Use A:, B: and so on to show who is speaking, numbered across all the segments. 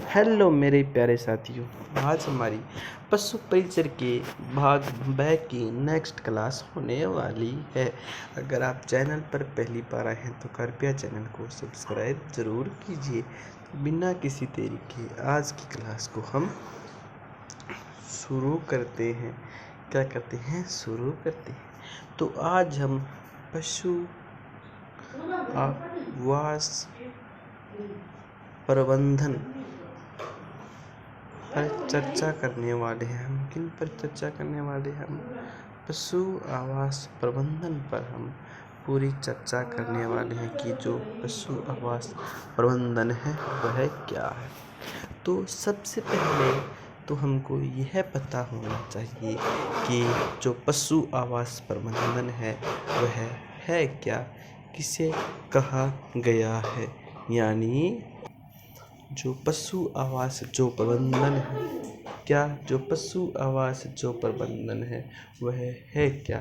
A: Hello मेरे प्यारे साथियों, आज हमारी पशु परिचर के भाग ब की नेक्स्ट क्लास होने वाली है। अगर आप चैनल पर पहली बार आए हैं तो कृपया चैनल को सब्सक्राइब ज़रूर कीजिए। बिना किसी देरी के आज की क्लास को हम शुरू करते हैं। शुरू करते हैं। तो आज हम पशु आवास प्रबंधन पर चर्चा करने वाले हैं। हम किन पर चर्चा करने वाले हैं? हम पशु आवास प्रबंधन पर हम पूरी चर्चा करने वाले हैं कि जो पशु आवास प्रबंधन है वह क्या है। तो सबसे पहले तो हमको यह पता होना चाहिए कि जो पशु आवास प्रबंधन है वह है क्या, किसे कहा गया है। यानी जो पशु आवास जो प्रबंधन है क्या, जो पशु आवास जो प्रबंधन है वह है क्या।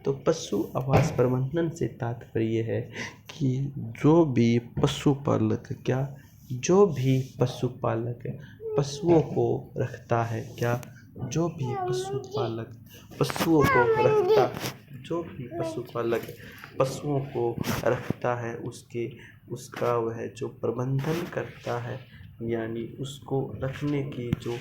A: तो पशु आवास प्रबंधन से तात्पर्य है कि जो भी पशुपालक पशुओं को रखता है क्या, जो भी पशुपालक पशुओं को रखता है उसका वह जो प्रबंधन करता है, यानी उसको रखने की जो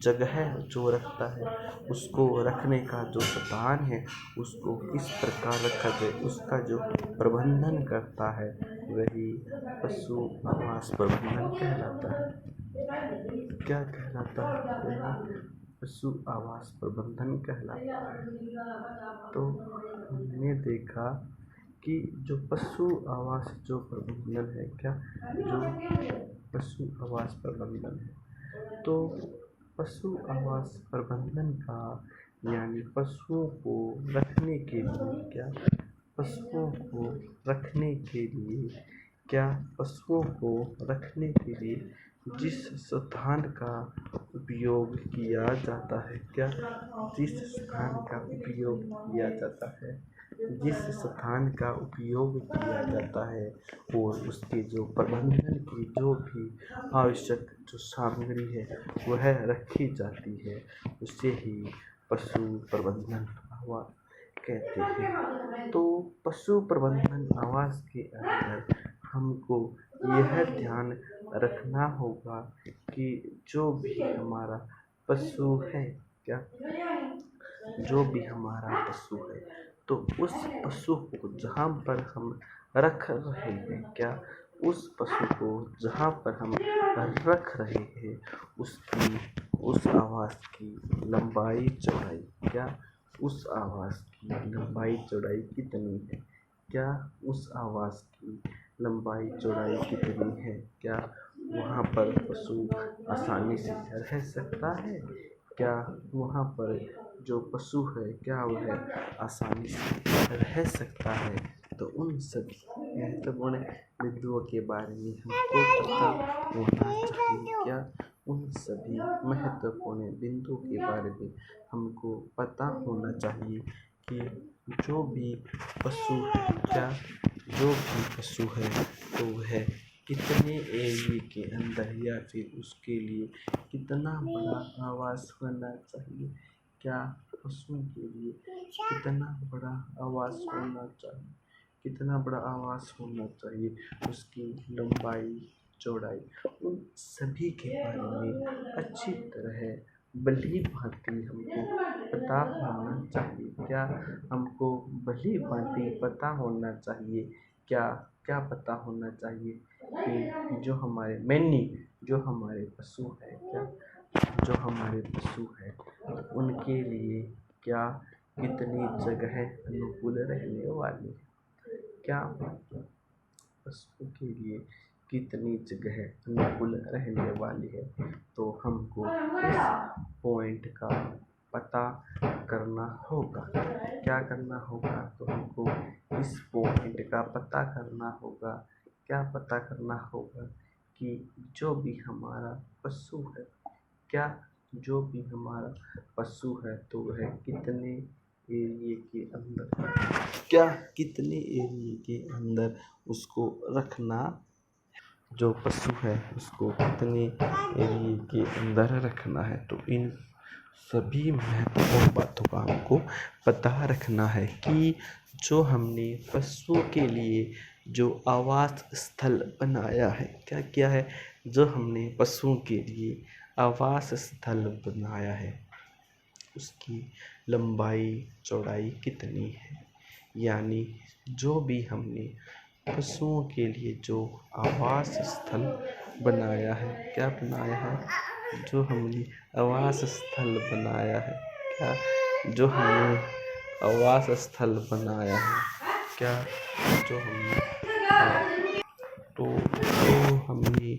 A: जगह जो रखता है, उसको रखने का जो स्थान है, उसको किस प्रकार रखा जाए, उसका जो प्रबंधन करता है वही पशु आवास प्रबंधन कहलाता है। क्या कहलाता है? वही पशु आवास प्रबंधन कहलाता है। तो हमने देखा कि जो पशु आवास जो प्रबंधन है क्या, जो पशु आवास प्रबंधन है, तो पशु आवास प्रबंधन का यानी पशुओं को रखने के लिए जिस स्थान का उपयोग किया जाता है क्या, जिस स्थान का उपयोग किया जाता है और उसके जो प्रबंधन की जो भी आवश्यक जो सामग्री है वह रखी जाती है, उसे ही पशु प्रबंधन आवास कहते हैं। तो पशु प्रबंधन आवास के अंदर हमको यह ध्यान रखना होगा कि जो भी हमारा पशु है क्या, जो भी हमारा पशु है तो उस पशु को जहाँ पर हम रख रहे हैं क्या, उस पशु को जहाँ पर हम रख रहे हैं उस आवास की लंबाई चौड़ाई क्या, उस आवास की लंबाई चौड़ाई कितनी है क्या, उस आवास की लंबाई चौड़ाई कितनी है क्या, वहाँ पर पशु आसानी से रह सकता है क्या, वहाँ पर जो पशु है क्या वह आसानी से रह सकता है। तो उन सभी महत्वपूर्ण बिंदुओं के बारे में हमको पता होना चाहिए क्या, उन सभी महत्वपूर्ण बिंदुओं के बारे में हमको पता होना चाहिए कि जो भी पशु है क्या, जो भी पशु है तो वह कितने एरिया के अंदर या फिर उसके लिए कितना बड़ा आवास होना चाहिए क्या, पशुओं के लिए कितना बड़ा आवास होना चाहिए, उसकी लंबाई चौड़ाई, उन सभी के बारे में अच्छी तरह भली भांति हमको पता होना चाहिए क्या, हमको भली भांति पता होना चाहिए क्या, क्या पता होना चाहिए कि जो हमारे पशु है क्या, जो हमारे पशु है उनके लिए क्या कितनी जगह अनुकूल रहने वाली है, क्या पशुओं के लिए कितनी जगह अनुकूल रहने वाली है। तो हमको इस पॉइंट का पता करना होगा। क्या करना होगा? तो हमको इस पॉइंट का पता करना होगा। क्या पता करना होगा कि जो भी हमारा पशु है क्या, जो भी हमारा पशु है तो वह कितने एरिया के अंदर उसको रखना जो पशु है उसको कितने एरिए के अंदर रखना है। तो इन सभी महत्वपूर्ण बातों का हमको पता रखना है कि जो हमने पशुओं के लिए जो आवास स्थल बनाया है, क्या किया है, जो हमने पशुओं के लिए आवास स्थल बनाया है उसकी लंबाई चौड़ाई कितनी है। यानी जो भी हमने पशुओं के लिए जो आवास स्थल बनाया है, क्या बनाया है, जो हमने आवास स्थल बनाया है, क्या, जो हमने आवास स्थल बनाया है, क्या, जो हमने तो हमने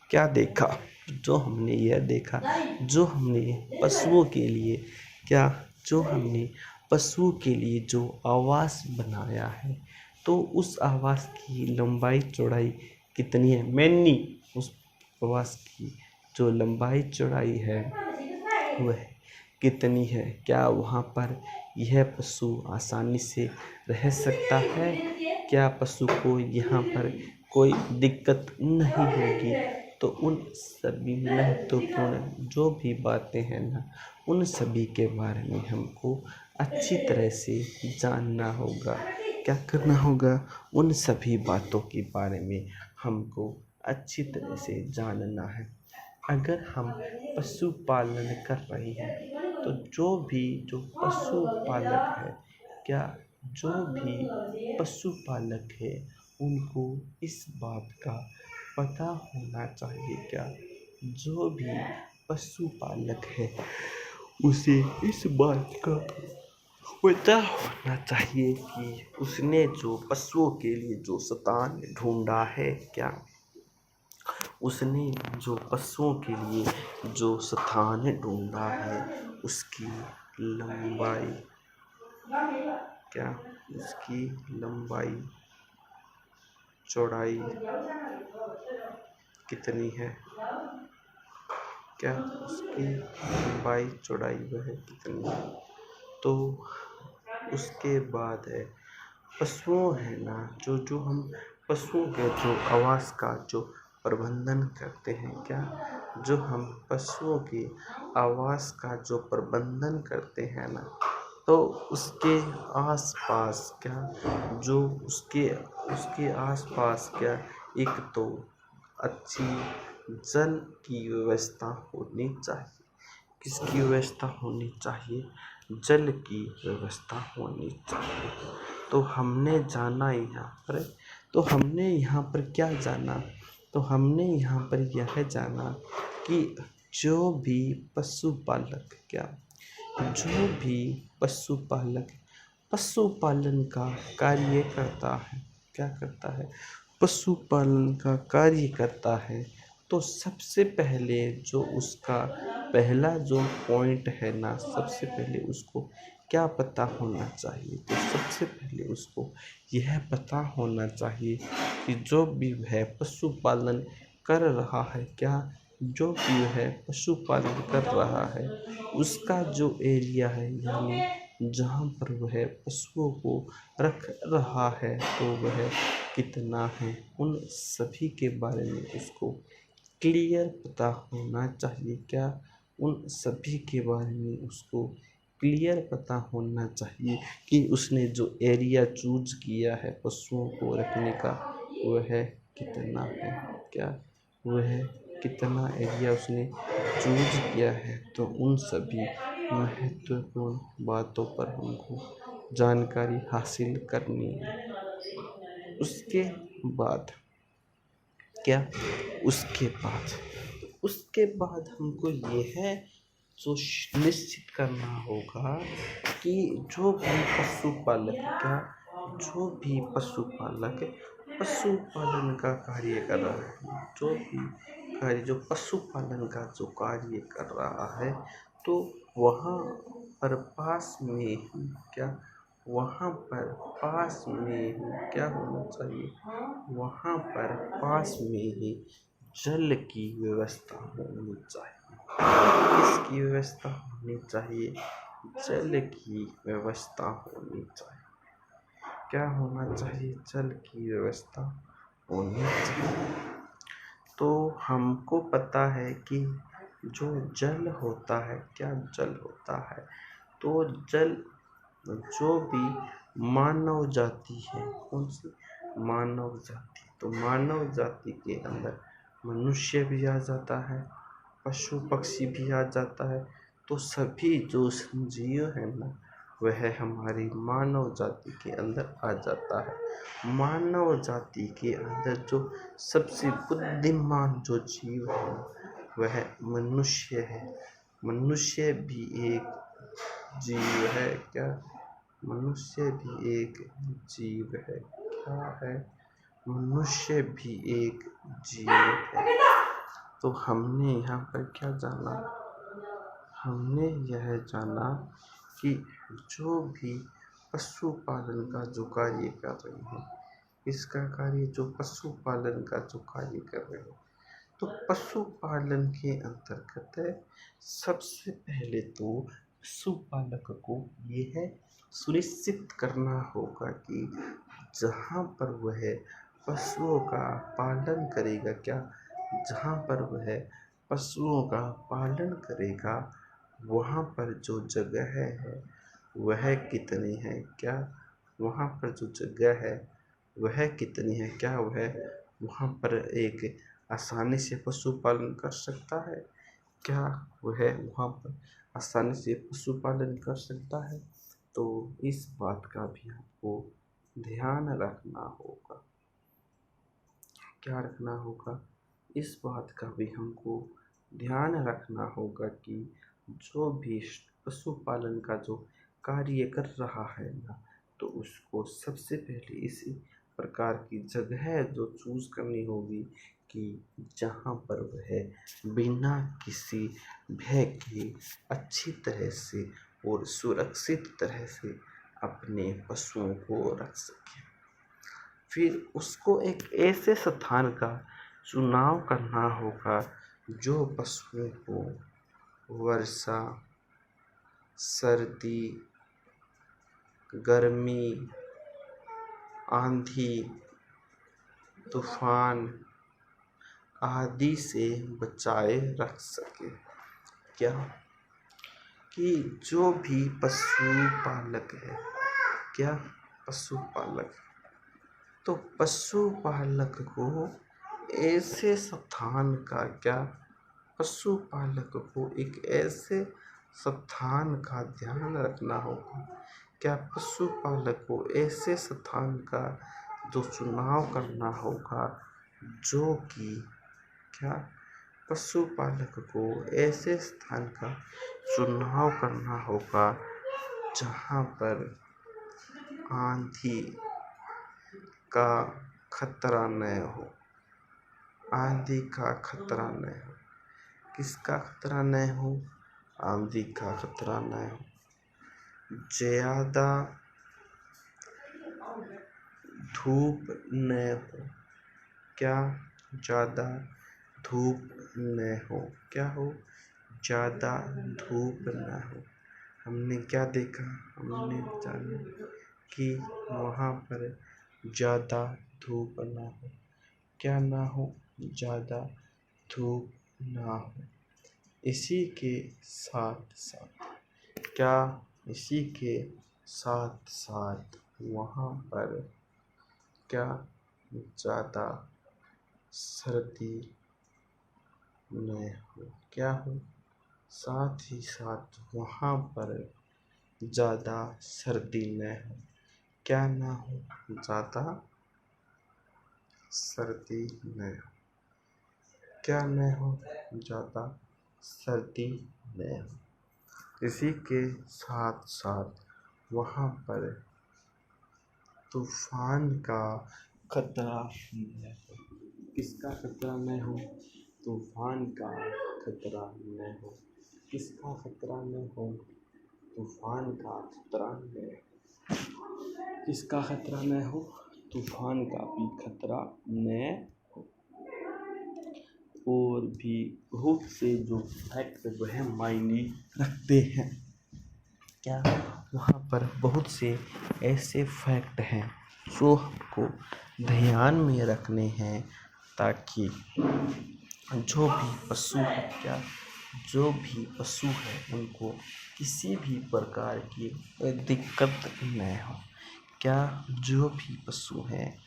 A: क्या देखा, जो हमने यह देखा, जो हमने पशुओं के लिए क्या, जो हमने पशुओं के लिए जो आवास बनाया है तो उस आवास की लंबाई चौड़ाई कितनी है। मैंने उस आवास की जो लंबाई चौड़ाई है वह कितनी है। क्या वहाँ पर यह पशु आसानी से रह सकता है, क्या पशु को यहाँ पर कोई दिक्कत नहीं होगी। तो उन सभी महत्वपूर्ण जो भी बातें हैं ना, उन सभी के बारे में हमको अच्छी तरह से जानना होगा। क्या करना होगा, उन सभी बातों के बारे में हमको अच्छी तरह से जानना है। अगर हम पशुपालन कर रहे हैं तो जो पशुपालक है, क्या, जो भी पशुपालक है उनको इस बात का पता होना चाहिए, क्या, जो भी पशुपालक है उसे इस बात का पता होना चाहिए कि उसने जो पशुओं के लिए जो स्थान ढूंढा है, क्या, उसने जो पशुओं के लिए जो स्थान ढूंढा है उसकी लंबाई, क्या, उसकी लंबाई चौड़ाई कितनी है, क्या, उसकी लंबाई चौड़ाई वह कितनी है। तो उसके बाद है पशुओं है ना, जो हम पशुओं के जो आवास का जो प्रबंधन करते हैं, क्या, जो हम पशुओं के आवास का जो प्रबंधन करते हैं ना, तो उसके आसपास क्या, जो उसके उसके आसपास क्या, एक तो अच्छी जल की व्यवस्था होनी चाहिए। किसकी व्यवस्था होनी चाहिए, जल की व्यवस्था होनी चाहिए। तो हमने जाना यहाँ पर, तो हमने यहाँ पर क्या जाना, तो हमने यहाँ पर यह जाना कि जो भी पशुपालक, क्या, जो भी पशुपालक पशुपालन का कार्य करता है, क्या करता है, पशुपालन का कार्य करता है, तो सबसे पहले जो उसका पहला जो पॉइंट है ना, सबसे पहले उसको क्या पता होना चाहिए, तो सबसे पहले उसको यह पता होना चाहिए कि जो भी वह पशुपालन कर रहा है, क्या, जो भी वह पशुपालन कर रहा है उसका जो एरिया है, यानी जहाँ पर वह पशुओं को रख रहा है तो वह कितना है, उन सभी के बारे में उसको क्लियर पता होना चाहिए। क्या, उन सभी के बारे में उसको क्लियर पता होना चाहिए कि उसने जो एरिया चूज किया है पशुओं को रखने का वह कितना है, क्या, वह कितना एरिया उसने चूज किया है। तो उन सभी महत्वपूर्ण बातों पर हमको जानकारी हासिल करनी है। उसके बाद क्या, उसके बाद हमको यह सुनिश्चित करना होगा कि जो भी पशुपालक, क्या, जो भी पशुपालक पशुपालन का कार्य कर रहा है, जो भी कार्य जो पशुपालन का जो कार्य कर रहा है तो वहाँ पर पास में ही, क्या, वहाँ पर पास में ही क्या होना चाहिए, वहाँ पर पास में ही जल की व्यवस्था होनी चाहिए। इसकी व्यवस्था होनी चाहिए, जल की व्यवस्था होनी चाहिए। क्या होना चाहिए, जल की व्यवस्था होनी चाहिए। तो हमको पता है कि जो जल होता है, क्या जल होता है, तो जल जो भी मानव जाति है, कौन सी मानव जाति, तो मानव जाति के अंदर मनुष्य भी आ जाता है, पशु पक्षी भी आ जाता है। तो सभी जो जीव है ना, वह हमारी मानव जाति के अंदर आ जाता है। मानव जाति के अंदर जो सबसे बुद्धिमान जो जीव है वह मनुष्य है। मनुष्य भी एक जीव है। क्या? मनुष्य भी एक जीव है। क्या है? मनुष्य भी एक जीव है। तो हमने यहाँ पर क्या जाना? हमने यह जाना कि जो भी पशुपालन का जो कार्य कर रहे हैं, इसका कार्य जो पशुपालन का जो कार्य कर रहे हैं, तो पशुपालन के अंतर्गत सबसे पहले तो पशुपालक को यह सुनिश्चित करना होगा कि जहाँ पर वह पशुओं का पालन करेगा, क्या जहाँ पर वह पशुओं का पालन करेगा वहाँ पर जो जगह है वह कितनी है, क्या वहाँ पर जो जगह है वह कितनी है, क्या वह वहाँ पर एक आसानी से पशुपालन कर सकता है, क्या वह वहाँ पर आसानी से पशुपालन कर सकता है। तो इस बात का भी आपको ध्यान रखना होगा। क्या रखना होगा? इस बात का भी हमको ध्यान रखना होगा कि जो भी पशुपालन का जो कार्य कर रहा है ना, तो उसको सबसे पहले इसी प्रकार की जगह जो चूज करनी होगी कि जहाँ पर वह बिना किसी भय के अच्छी तरह से और सुरक्षित तरह से अपने पशुओं को रख सके। फिर उसको एक ऐसे स्थान का चुनाव करना होगा जो पशुओं को वर्षा, सर्दी, गर्मी, आंधी, तूफान आदि से बचाए रख सके। क्या? कि जो भी पशुपालक है, क्या पशुपालक, तो पशुपालक को ऐसे स्थान का, क्या पशुपालक को एक ऐसे स्थान का ध्यान रखना होगा, क्या पशुपालक को ऐसे स्थान का जो चुनाव करना होगा जो कि, क्या पशुपालक को ऐसे स्थान का चुनाव करना होगा जहाँ पर आंधी का खतरा न हो। आंधी का खतरा न हो। किसका खतरा न हो? आंधी का खतरा न हो। ज़्यादा धूप न हो। क्या? ज़्यादा धूप न हो। क्या हो? ज़्यादा धूप न हो। हमने क्या देखा? हमने जाना कि वहाँ पर ज़्यादा धूप ना हो। क्या ना हो? ज़्यादा धूप ना हो। इसी के साथ साथ, क्या इसी के साथ साथ वहाँ पर क्या ज़्यादा सर्दी न हो। क्या हो? साथ ही साथ वहाँ पर ज़्यादा सर्दी न हो। क्या ना हो? ज़्यादा सर्दी न हो। क्या न हो? ज़्यादा सर्दी न हो। इसी के साथ साथ वहाँ पर तूफान का खतरा न हो। किसका खतरा न हो? तूफान का खतरा न हो। किसका खतरा न हो? तूफान का खतरा न हो। किसका खतरा न हो? तूफान का भी खतरा न हो। और भी बहुत से जो फैक्ट वह मायने रखते हैं। क्या? वहाँ पर बहुत से ऐसे फैक्ट हैं जो हमको ध्यान में रखने हैं ताकि जो भी पशु है क्या, जो भी पशु है उनको किसी भी प्रकार की दिक्कत न हो। क्या जो भी पशु हैं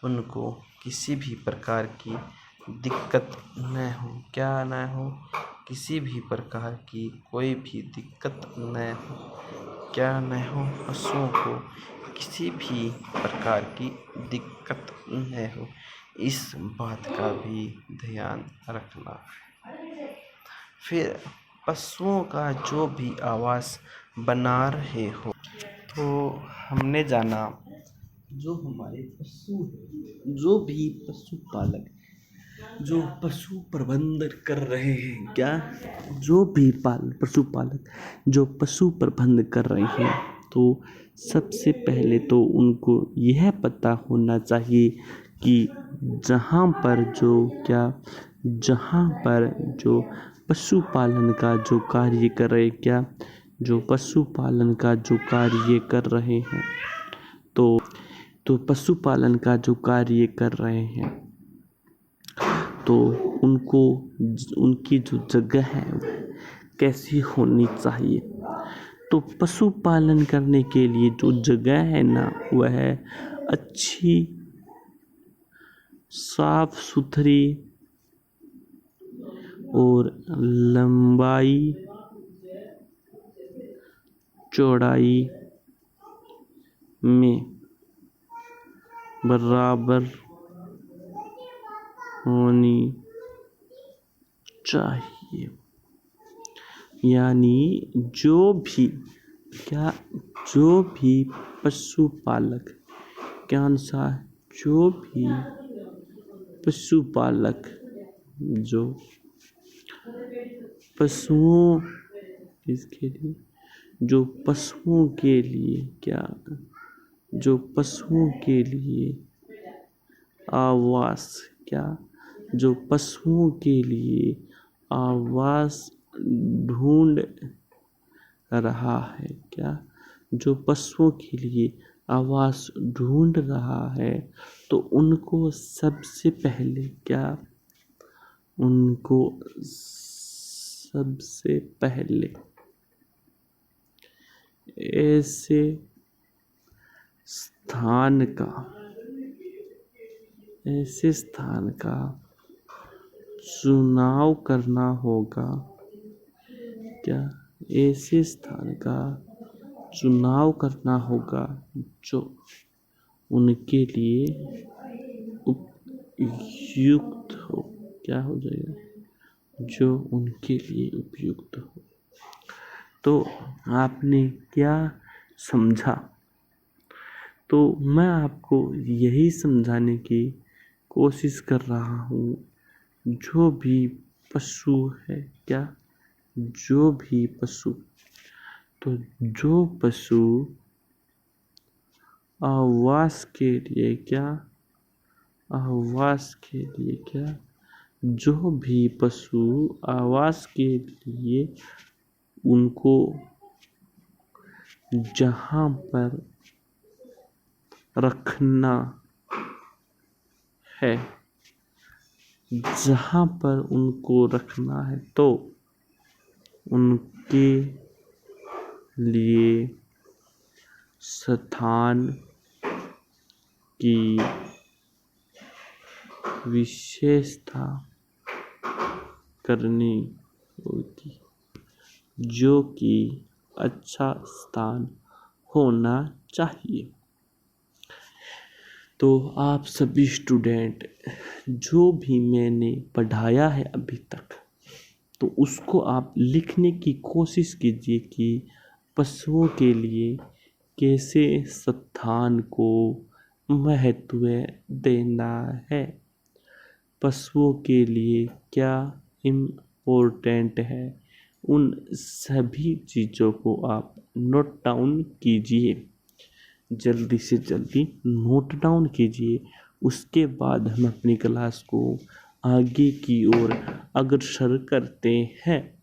A: उनको किसी भी प्रकार की दिक्कत न हो, क्या न हो, किसी भी प्रकार की कोई भी दिक्कत न हो, क्या न हो, पशुओं को किसी भी प्रकार की दिक्कत न हो, इस बात का भी ध्यान रखना। फिर पशुओं का जो भी आवास बना रहे हो, तो हमने जाना जो हमारे पशु है, जो भी पशुपालक, जो पशु प्रबंधन कर रहे हैं क्या, जो भी पशुपालक जो पशु प्रबंध कर रहे हैं, तो सबसे पहले तो उनको यह पता होना चाहिए कि जहाँ पर जो पशुपालन का जो कार्य कर रहे क्या, जो पशुपालन का जो कार्य कर रहे हैं, तो पशुपालन का जो कार्य कर रहे हैं, तो उनको उनकी जो जगह है कैसी होनी चाहिए। तो पशुपालन करने के लिए जो जगह है ना, वह अच्छी साफ सुथरी और लंबाई चौड़ाई में बराबर होनी चाहिए। यानी जो भी पशुपालक जो भी पशुपालक जो पशुओं इसके लिए जो पशुओं के लिए आवास जो पशुओं के लिए आवास ढूंढ रहा है जो पशुओं के लिए आवास ढूंढ रहा है, तो उनको सबसे पहले ऐसे स्थान का चुनाव करना होगा ऐसे स्थान का चुनाव करना होगा जो उनके लिए उपयुक्त हो। जो उनके लिए उपयुक्त हो। तो आपने क्या समझा? तो मैं आपको यही समझाने की कोशिश कर रहा हूँ, जो भी पशु है जो भी पशु आवास के लिए जो भी पशु आवास के लिए उनको जहाँ पर रखना है, तो उनके लिए स्थान की व्यवस्था करनी होगी, जो कि अच्छा स्थान होना चाहिए। तो आप सभी स्टूडेंट, जो भी मैंने पढ़ाया है अभी तक, तो उसको आप लिखने की कोशिश कीजिए कि पशुओं के लिए कैसे स्थान को महत्व देना है, पशुओं के लिए क्या इम्पोर्टेंट है, उन सभी चीज़ों को आप नोट डाउन कीजिए, जल्दी से जल्दी नोट डाउन कीजिए। उसके बाद हम अपनी क्लास को आगे की ओर अग्रसर करते हैं।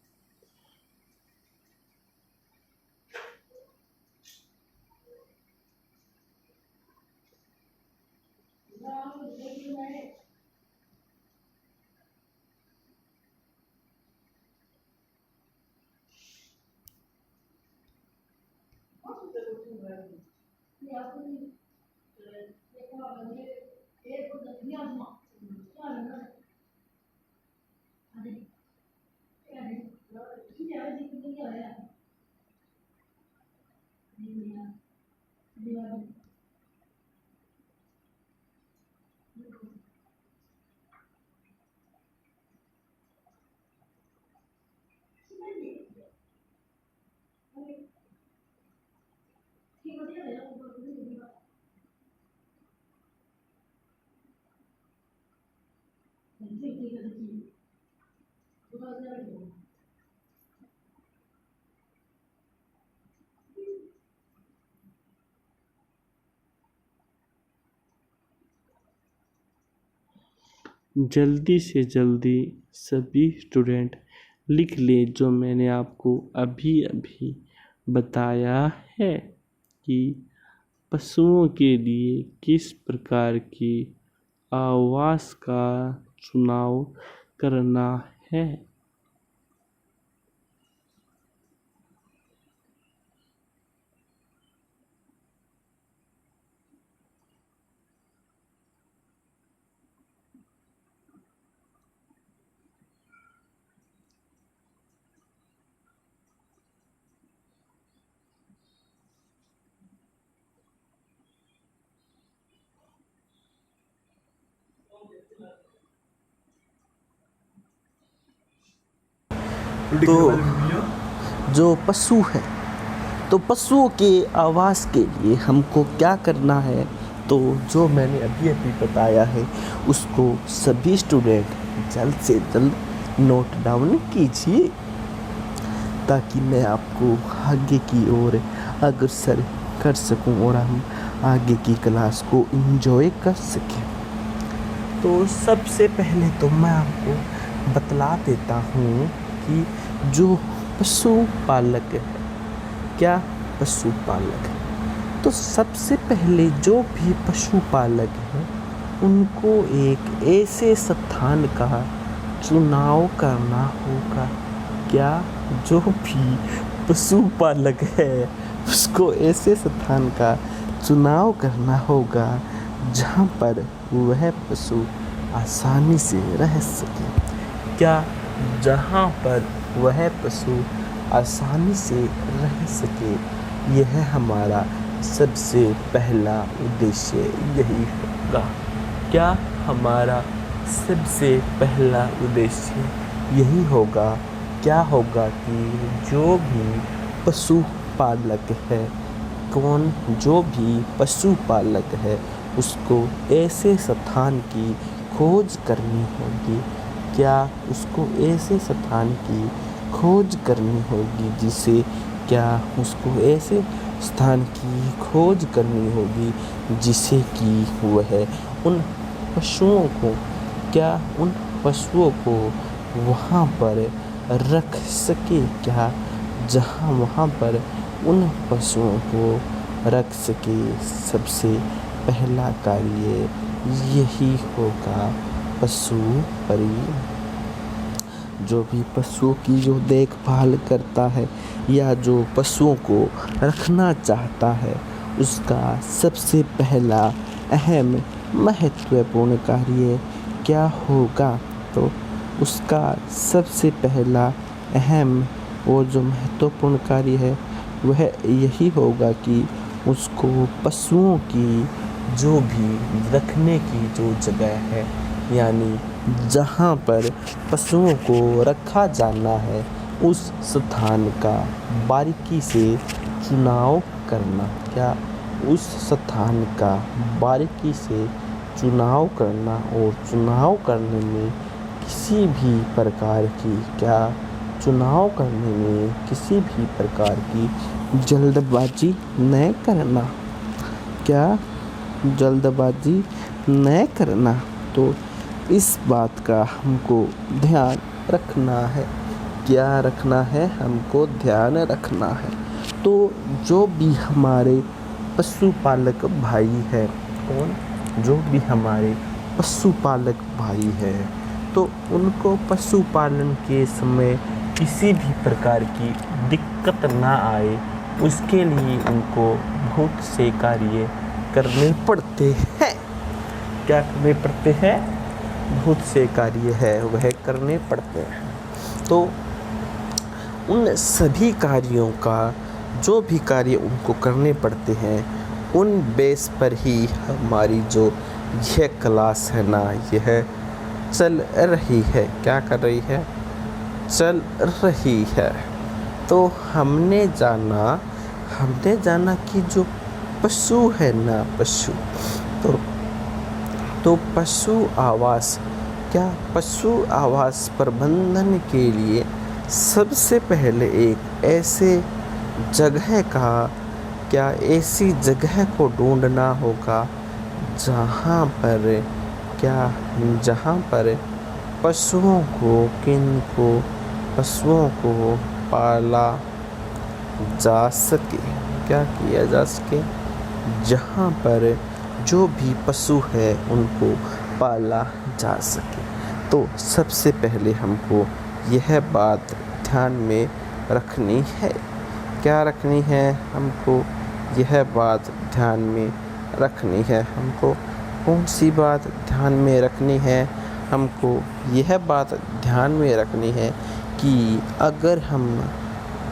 A: जल्दी से जल्दी सभी स्टूडेंट लिख ले जो मैंने आपको अभी अभी बताया है कि पशुओं के लिए किस प्रकार की आवास का चुनाव करना है। तो जो पशु है, तो पशुओं के आवास के लिए हमको क्या करना है, तो जो मैंने अभी अभी बताया है उसको सभी स्टूडेंट जल्द से जल्द नोट डाउन कीजिए ताकि मैं आपको आगे की ओर अग्रसर कर सकूं और हम आगे की क्लास को एंजॉय कर सकें। तो सबसे पहले तो मैं आपको बतला देता हूँ कि जो पशुपालक है, क्या पशुपालक है, तो सबसे पहले जो भी पशुपालक हैं उनको एक ऐसे स्थान का चुनाव करना होगा। क्या जो भी पशुपालक है उसको ऐसे स्थान का चुनाव करना होगा जहाँ पर वह पशु आसानी से रह सके। क्या जहाँ पर वह पशु आसानी से रह सके, यह हमारा सबसे पहला उद्देश्य यही होगा। क्या हमारा सबसे पहला उद्देश्य यही होगा। क्या होगा कि जो भी पशुपालक है, जो भी पशुपालक है उसको ऐसे स्थान की खोज करनी होगी। क्या उसको ऐसे स्थान की खोज करनी होगी जिसे क्या उसको ऐसे स्थान की खोज करनी होगी जिसे कि वह उन पशुओं को उन पशुओं को वहाँ पर रख सके। क्या जहाँ वहाँ पर उन पशुओं को रख सके, सबसे पहला कार्य यही होगा। पशु जो भी पशुओं की जो देखभाल करता है या जो पशुओं को रखना चाहता है उसका सबसे पहला अहम महत्वपूर्ण कार्य क्या होगा, तो उसका सबसे पहला अहम और जो महत्वपूर्ण कार्य है वह यही होगा कि उसको पशुओं की जो भी रखने की जो जगह है, यानी जहाँ पर पशुओं को रखा जाना है उस स्थान का बारीकी से चुनाव करना। क्या उस स्थान का बारीकी से चुनाव करना और चुनाव करने में किसी भी प्रकार की जल्दबाजी न करना। क्या जल्दबाजी न करना, तो इस बात का हमको ध्यान रखना है। क्या रखना है, हमको ध्यान रखना है। तो जो भी हमारे पशुपालक भाई है, जो भी हमारे पशुपालक भाई है, तो उनको पशुपालन के समय किसी भी प्रकार की दिक्कत ना आए उसके लिए उनको बहुत से कार्य करने पड़ते हैं। क्या करने पड़ते हैं? बहुत से कार्य है वह करने पड़ते हैं। तो उन सभी कार्यों का जो भी कार्य उनको करने पड़ते हैं उन बेस पर ही हमारी जो यह क्लास है ना यह चल रही है। क्या कर रही है? चल रही है। तो हमने जाना कि जो पशु है ना पशु तो पशु आवास पशु आवास प्रबंधन के लिए सबसे पहले एक ऐसी जगह को ढूंढना होगा जहाँ पर पशुओं को पाला जा सके। क्या किया जा सके? जहाँ पर जो भी पशु है उनको पाला जा सके। तो सबसे पहले हमको यह बात ध्यान में रखनी है। क्या रखनी है? हमको यह बात ध्यान में रखनी है। हमको कौन सी बात ध्यान में रखनी है? हमको यह बात ध्यान में रखनी है कि अगर हम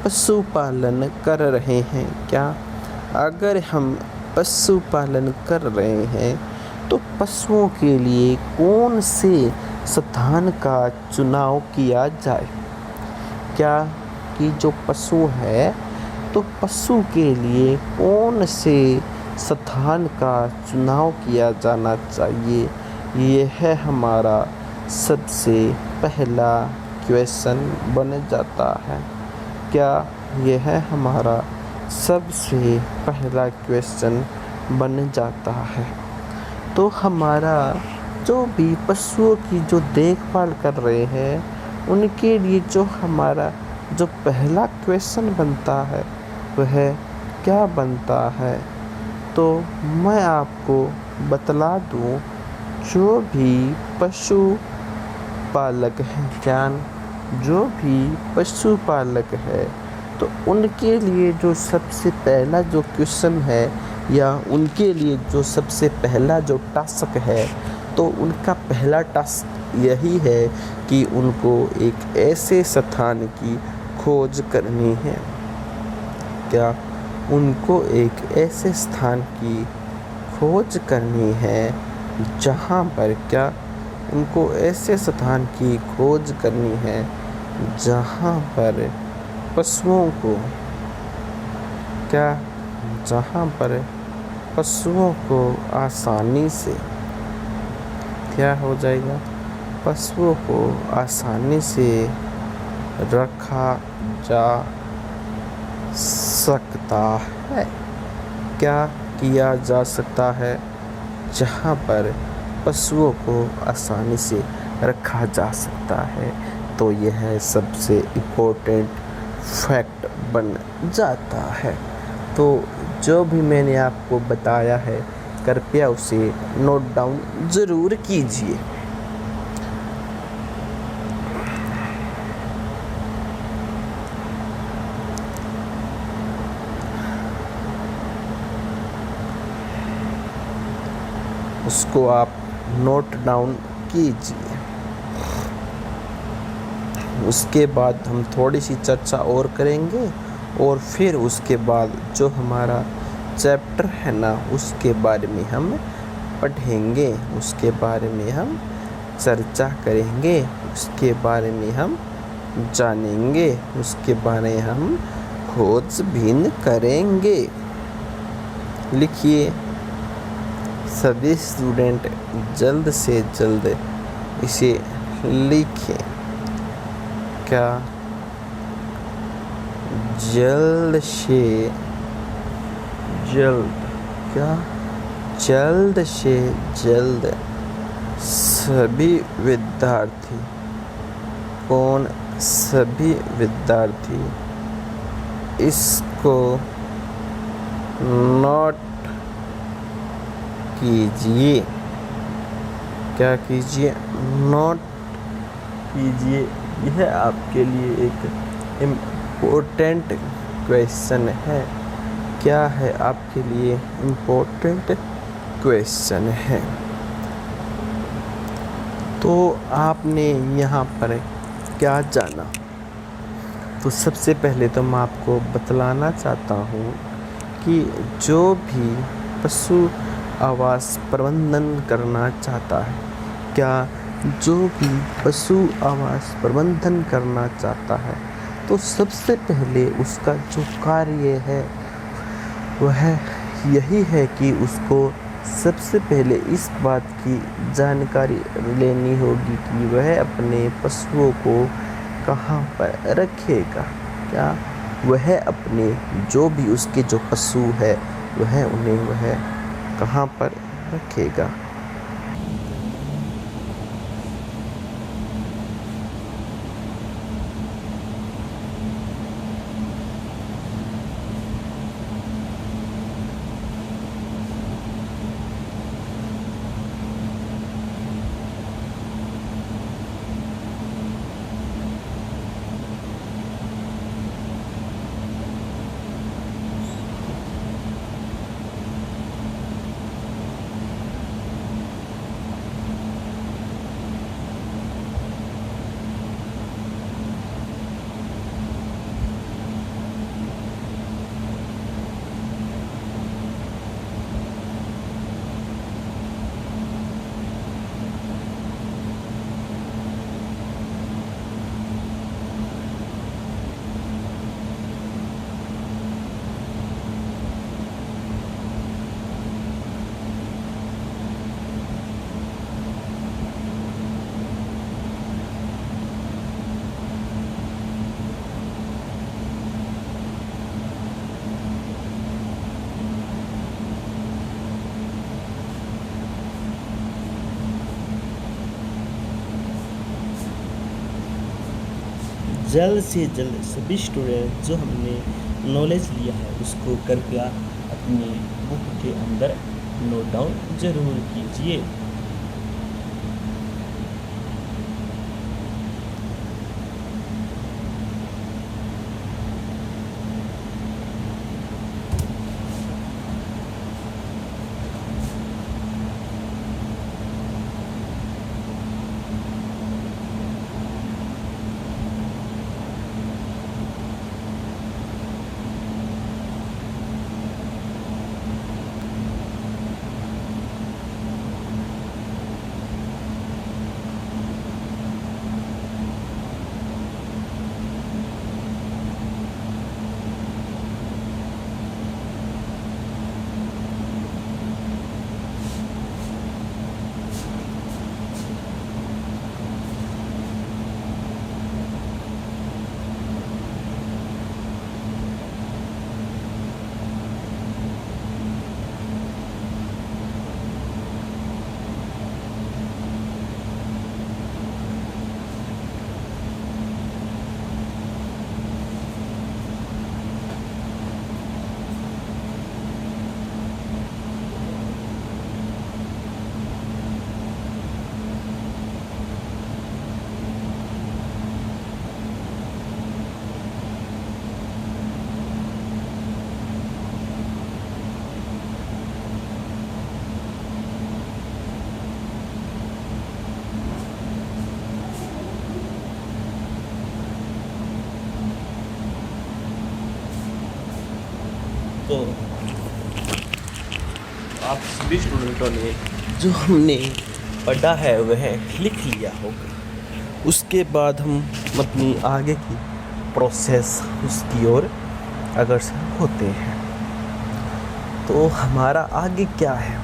A: पशुपालन कर रहे हैं अगर हम पशुपालन कर रहे हैं तो पशुओं के लिए कौन से स्थान का चुनाव किया जाए। क्या कि जो पशु है तो पशु के लिए कौन से स्थान का चुनाव किया जाना चाहिए, यह हमारा सबसे पहला क्वेश्चन बन जाता है। क्या यह हमारा सबसे पहला क्वेश्चन बन जाता है। तो हमारा जो भी पशुओं की जो देखभाल कर रहे हैं उनके लिए जो हमारा जो पहला क्वेश्चन बनता है वह क्या बनता है? तो मैं आपको बतला दूं, जो भी पशुपालक है तो उनके लिए जो सबसे पहला जो क्वेश्चन है या उनके लिए जो सबसे पहला जो टास्क है तो उनका पहला टास्क यही है कि उनको एक ऐसे स्थान की खोज करनी है। क्या उनको एक ऐसे स्थान की खोज करनी है जहाँ पर उनको ऐसे स्थान की खोज करनी है जहाँ पर पशुओं को आसानी से क्या हो जाएगा? पशुओं को आसानी से रखा जा सकता है। क्या किया जा सकता है? जहाँ पर पशुओं को आसानी से रखा जा सकता है। तो यह सबसे इम्पोर्टेंट फैक्ट बन जाता है। तो जो भी मैंने आपको बताया है कृपया उसे नोट डाउन ज़रूर कीजिए। उसको आप नोट डाउन कीजिए। उसके बाद हम थोड़ी सी चर्चा और करेंगे और फिर उसके बाद जो हमारा चैप्टर है ना उसके बारे में हम पढ़ेंगे, उसके बारे में हम चर्चा करेंगे, उसके बारे में हम जानेंगे, उसके बारे में हम खोजबीन करेंगे। लिखिए सभी स्टूडेंट जल्द से जल्द इसे लिखें। क्या जल्द से जल्द सभी विद्यार्थी इसको नोट कीजिए। क्या कीजिए? नोट कीजिए। यह आपके लिए एक इम्पोर्टेंट क्वेश्चन है। क्या है आपके लिए इम्पोर्टेंट क्वेश्चन है। तो आपने यहाँ पर क्या जाना। तो सबसे पहले तो मैं आपको बतलाना चाहता हूँ कि जो भी पशु आवास प्रबंधन करना चाहता है, क्या जो भी पशु आवास प्रबंधन करना चाहता है, तो सबसे पहले उसका जो कार्य है वह यही है कि उसको सबसे पहले इस बात की जानकारी लेनी होगी कि वह अपने पशुओं को कहाँ पर रखेगा। क्या वह अपने जो भी उसके जो पशु है वह कहाँ पर रखेगा।
B: जल्द से जल्द सभी स्टूडेंट जो हमने नॉलेज लिया है उसको कृपया अपनी बुक के अंदर नोट डाउन ज़रूर कीजिए। तो आप सभी स्टूडेंटों ने जो हमने पढ़ा है वह लिख लिया होगा। उसके बाद हम अपनी आगे की प्रोसेस उसकी ओर अग्रसर होते हैं। तो हमारा आगे क्या है,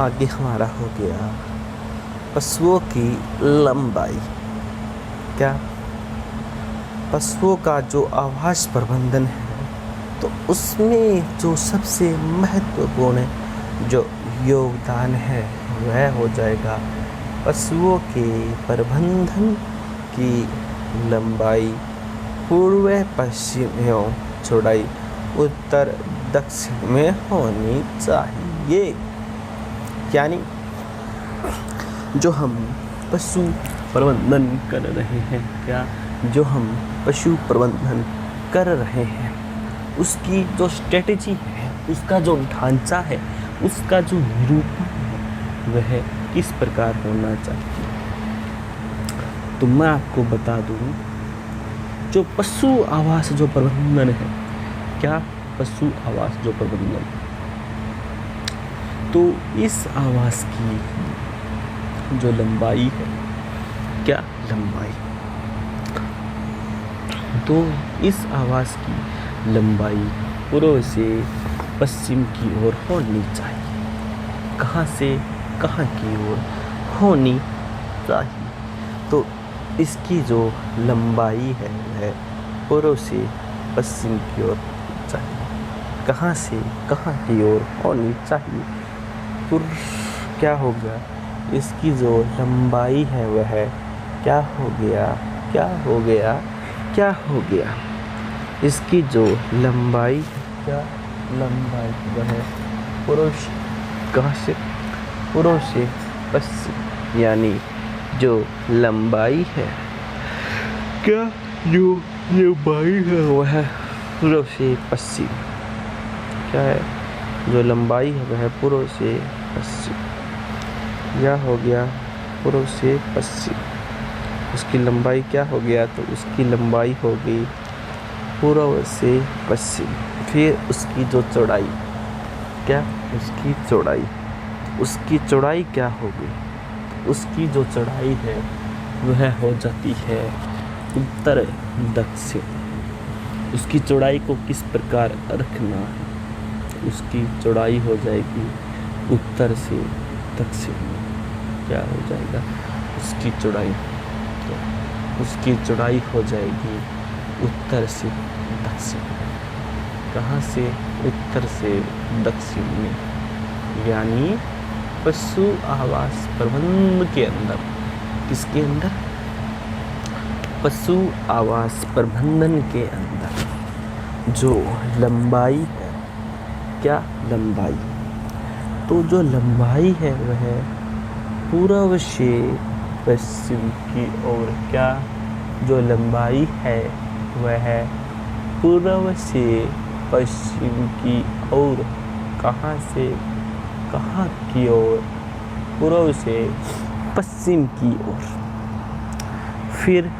B: आगे हमारा हो गया पशुओं की लंबाई। क्या पशुओं का जो आवास प्रबंधन है तो उसमें जो सबसे महत्वपूर्ण जो योगदान है वह हो जाएगा पशुओं के प्रबंधन की लंबाई पूर्व पश्चिम एवं चौड़ाई उत्तर दक्षिण में होनी चाहिए। यानी जो हम पशु प्रबंधन कर रहे हैं, क्या जो हम पशु प्रबंधन कर रहे हैं उसकी जो स्ट्रेटजी है, उसका जो ढांचा है, उसका जो निरूपण है, वह किस प्रकार होना चाहिए। तो मैं आपको बता दूं, जो पशु आवास जो प्रबंधन है, क्या पशु आवास जो प्रबंधन, तो इस आवास की जो लंबाई है, क्या लंबाई, तो इस आवास की लंबाई पूर्व से पश्चिम की ओर होनी चाहिए। कहाँ से कहाँ की ओर होनी चाहिए, तो इसकी जो लंबाई है वह पूर्व से पश्चिम की ओर चाहिए। कहाँ से कहाँ की ओर होनी चाहिए, क्या हो गया, इसकी जो लंबाई है वह क्या हो गया, क्या हो गया, क्या हो गया, इसकी जो लंबाई, क्या लंबाई वह पूर्व से पश्चिम, यानी जो लंबाई है, क्या जो लंबाई है वह पूर्व से पश्चिम, क्या है, जो लंबाई है वह पूर्व से पश्चिम, यह हो गया पूर्व से पश्चिम। उसकी लंबाई क्या हो गया, तो उसकी लंबाई हो गई पूर्व से पश्चिम। फिर उसकी जो चौड़ाई, क्या उसकी चौड़ाई क्या होगी, उसकी जो चौड़ाई है वह हो जाती है उत्तर दक्षिण। उसकी चौड़ाई को किस प्रकार रखना है, उसकी चौड़ाई हो जाएगी उत्तर से दक्षिण में, क्या हो जाएगा, उसकी चौड़ाई हो जाएगी उत्तर से दक्षिण। कहाँ से, उत्तर से दक्षिण में, यानी पशु आवास प्रबंधन के अंदर, किसके अंदर, पशु आवास प्रबंधन के अंदर जो लंबाई है, क्या लंबाई, तो जो लंबाई है वह पूर्व से पश्चिम की ओर, क्या जो लंबाई है वह पूर्व से पश्चिम की ओर, कहाँ से कहाँ की ओर, पूर्व से पश्चिम की ओर। फिर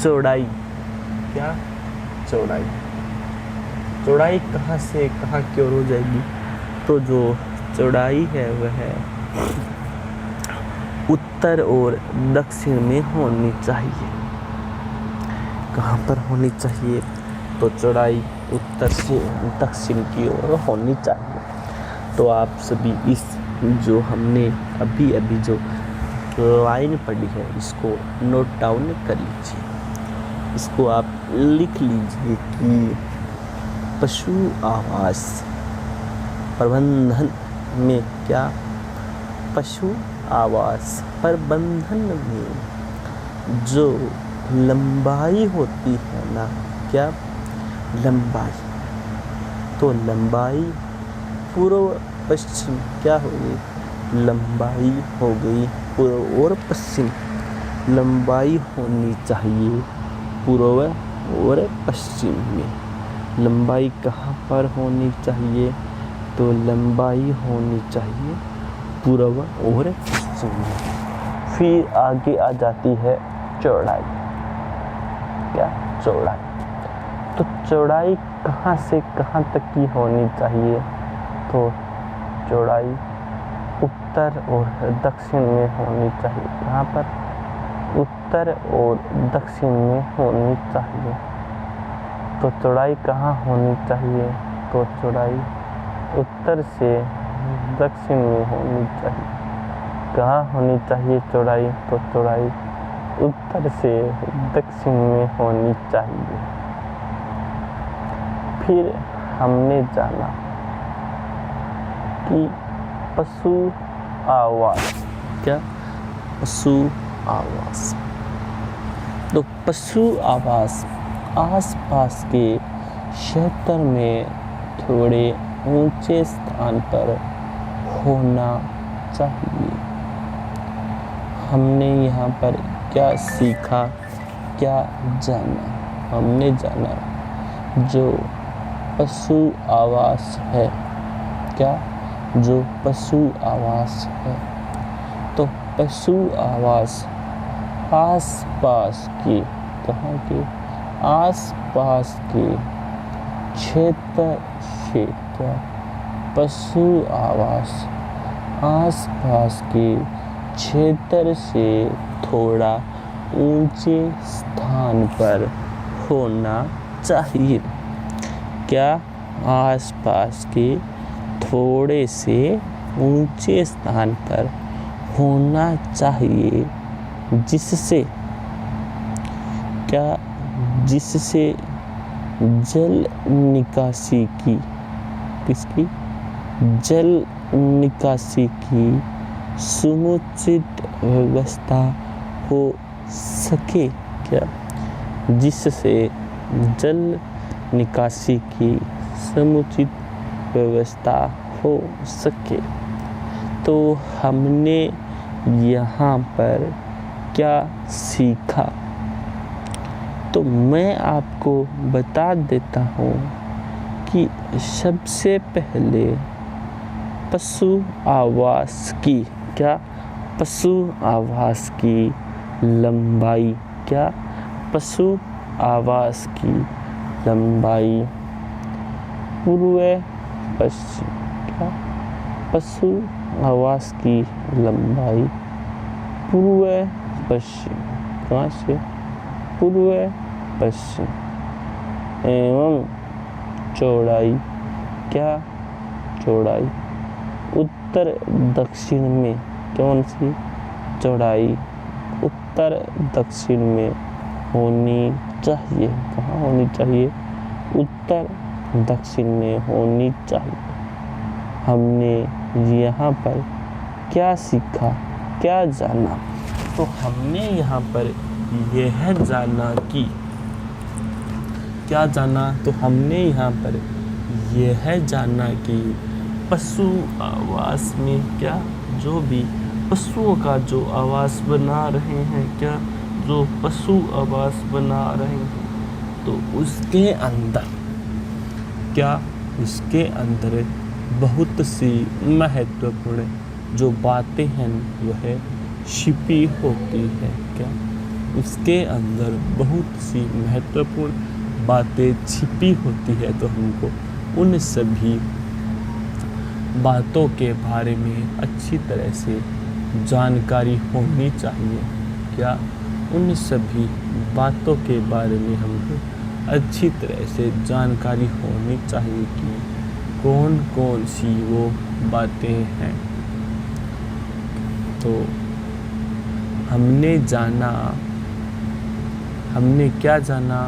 B: चौड़ाई, क्या चौड़ाई कहाँ से कहाँ की ओर हो जाएगी, तो जो चौड़ाई है वह उत्तर और दक्षिण में होनी चाहिए। कहाँ पर होनी चाहिए, तो चौड़ाई उत्तर से दक्षिण की ओर होनी चाहिए। तो आप सभी इस जो हमने अभी जो लाइन पढ़ी है इसको नोट डाउन कर लीजिए। इसको आप लिख लीजिए कि पशु आवास प्रबंधन में, क्या पशु आवास प्रबंधन में जो लंबाई होती है ना, क्या लंबाई, तो लंबाई पूर्व पश्चिम, क्या हो गई, लंबाई हो गई पूर्व और पश्चिम, लंबाई होनी चाहिए पूर्व और पश्चिम में। लंबाई कहाँ पर होनी चाहिए, तो लंबाई होनी चाहिए पूर्व और पश्चिम में। फिर आगे आ जाती है चौड़ाई, क्या चौड़ाई, तो चौड़ाई कहाँ से कहाँ तक की होनी चाहिए, तो चौड़ाई उत्तर और दक्षिण में होनी चाहिए। कहाँ पर, उत्तर और दक्षिण में होनी चाहिए। तो चौड़ाई कहाँ होनी चाहिए, तो चौड़ाई उत्तर से दक्षिण में होनी चाहिए। कहाँ होनी चाहिए चौड़ाई, तो चौड़ाई उत्तर से दक्षिण में होनी चाहिए। फिर हमने जाना कि पशु आवास, क्या पशु आवास, तो पशु आवास आसपास के क्षेत्र में थोड़े ऊंचे स्थान पर होना चाहिए। हमने यहाँ पर क्या सीखा, क्या जाना, हमने जाना जो पशु आवास है, क्या जो पशु आवास है, तो पशु आवास आसपास के, कहाँ के, आसपास के क्षेत्र से, क्या पशु आवास आसपास के क्षेत्र से थोड़ा ऊंचे स्थान पर होना चाहिए। क्या आसपास के थोड़े से ऊंचे स्थान पर होना चाहिए, जिससे क्या, जिससे जल निकासी की, किसकी, जल निकासी की समुचित व्यवस्था हो सके, क्या, जिससे जल निकासी की समुचित व्यवस्था हो सके। तो हमने यहाँ पर क्या सीखा, तो मैं आपको बता देता हूँ कि सबसे पहले पशु आवास की, क्या, पशु आवास की लंबाई, क्या, पशु आवास की लंबाई पूर्व पश्चिम, क्या, पशु आवास की लंबाई पूर्व पश्चिम, कहाँ से, पूर्व पश्चिम एवं चौड़ाई, क्या, चौड़ाई उत्तर दक्षिण में, कौन सी, चौड़ाई उत्तर दक्षिण में होनी चाहिए, कहाँ होनी चाहिए, उत्तर दक्षिण में होनी चाहिए। हमने यहाँ पर क्या सीखा, क्या जाना, तो हमने यहाँ पर यह जाना कि, क्या जाना, तो हमने यहाँ पर यह जाना कि पशु आवास में, क्या, जो भी पशुओं का जो आवास बना रहे हैं, क्या, जो पशु आवास बना रहे हैं, तो उसके अंदर, क्या, उसके अंदर बहुत सी महत्वपूर्ण जो बातें हैं वह छिपी होती है, क्या, उसके अंदर बहुत सी महत्वपूर्ण बातें छिपी होती है। तो हमको उन सभी बातों के बारे में अच्छी तरह से जानकारी होनी चाहिए, क्या, उन सभी बातों के बारे में हमको अच्छी तरह से जानकारी होनी चाहिए कि कौन कौन सी वो बातें हैं। तो हमने जाना, हमने क्या जाना,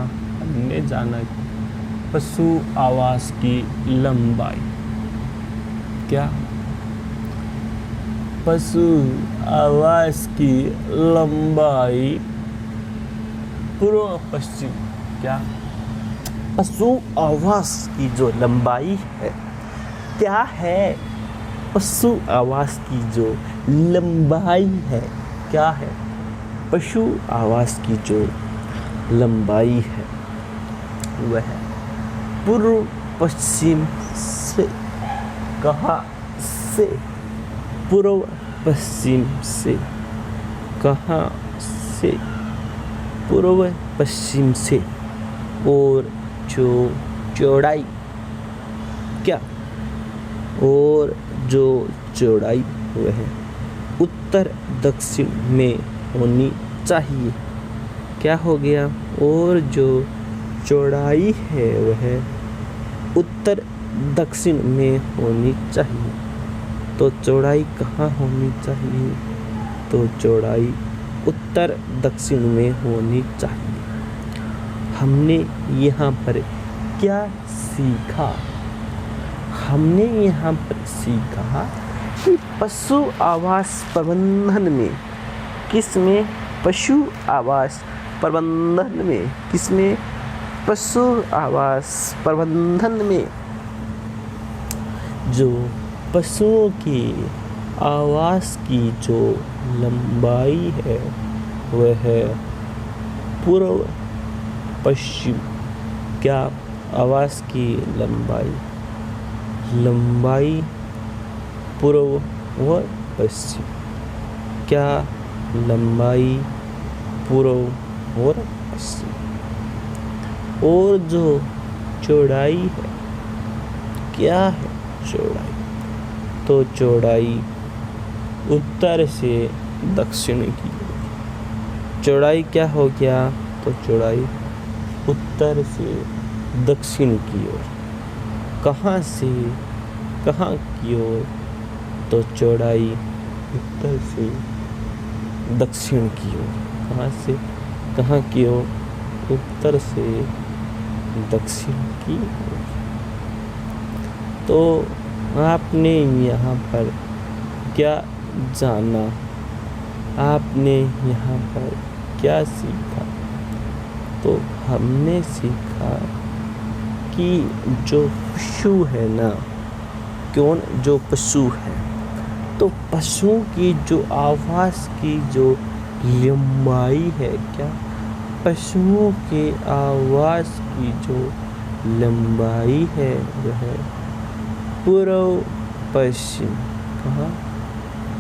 B: हमने जाना कि पशु आवास की लंबाई, क्या, पशु आवास की लंबाई पूर्व पश्चिम, क्या, पशु आवास की जो लंबाई है, क्या है, पशु आवास की जो लंबाई है, क्या है, पशु आवास की जो लंबाई है वह पूर्व पश्चिम से, कहाँ से, पूर्व पश्चिम से, कहाँ से, पूर्व पश्चिम से, और जो चौड़ाई, क्या, और जो चौड़ाई वह उत्तर दक्षिण में होनी चाहिए, क्या हो गया, और जो चौड़ाई है वह उत्तर दक्षिण में होनी चाहिए। तो चौड़ाई कहाँ होनी चाहिए, तो चौड़ाई उत्तर दक्षिण में होनी चाहिए। हमने यहाँ पर क्या सीखा, हमने यहाँ पर सीखा कि पशु आवास प्रबंधन में, किसमें, पशु आवास प्रबंधन में, किसमें, पशु आवास प्रबंधन में जो पशुओं की आवास की जो लंबाई है वह पूर्व पश्चिम, क्या, आवाज़ की लंबाई, लंबाई पूर्व व पश्चिम, क्या लंबाई पूर्व और पश्चिम। और जो चौड़ाई है, क्या है चौड़ाई, तो चौड़ाई उत्तर से दक्षिण की ओर। चौड़ाई क्या हो गया, तो चौड़ाई उत्तर से दक्षिण की ओर। कहाँ से कहाँ की ओर, तो चौड़ाई उत्तर से दक्षिण की ओर। कहाँ से कहाँ की ओर, उत्तर से दक्षिण की ओर। तो आपने यहाँ पर क्या जाना, आपने यहाँ पर क्या सीखा, तो हमने सीखा कि जो पशु है ना, कौन, जो पशु है, तो पशु की जो आवाज़ की जो लंबाई है, क्या, पशुओं के आवाज़ की जो लंबाई है वह पूर्व पश्चिम, कहाँ,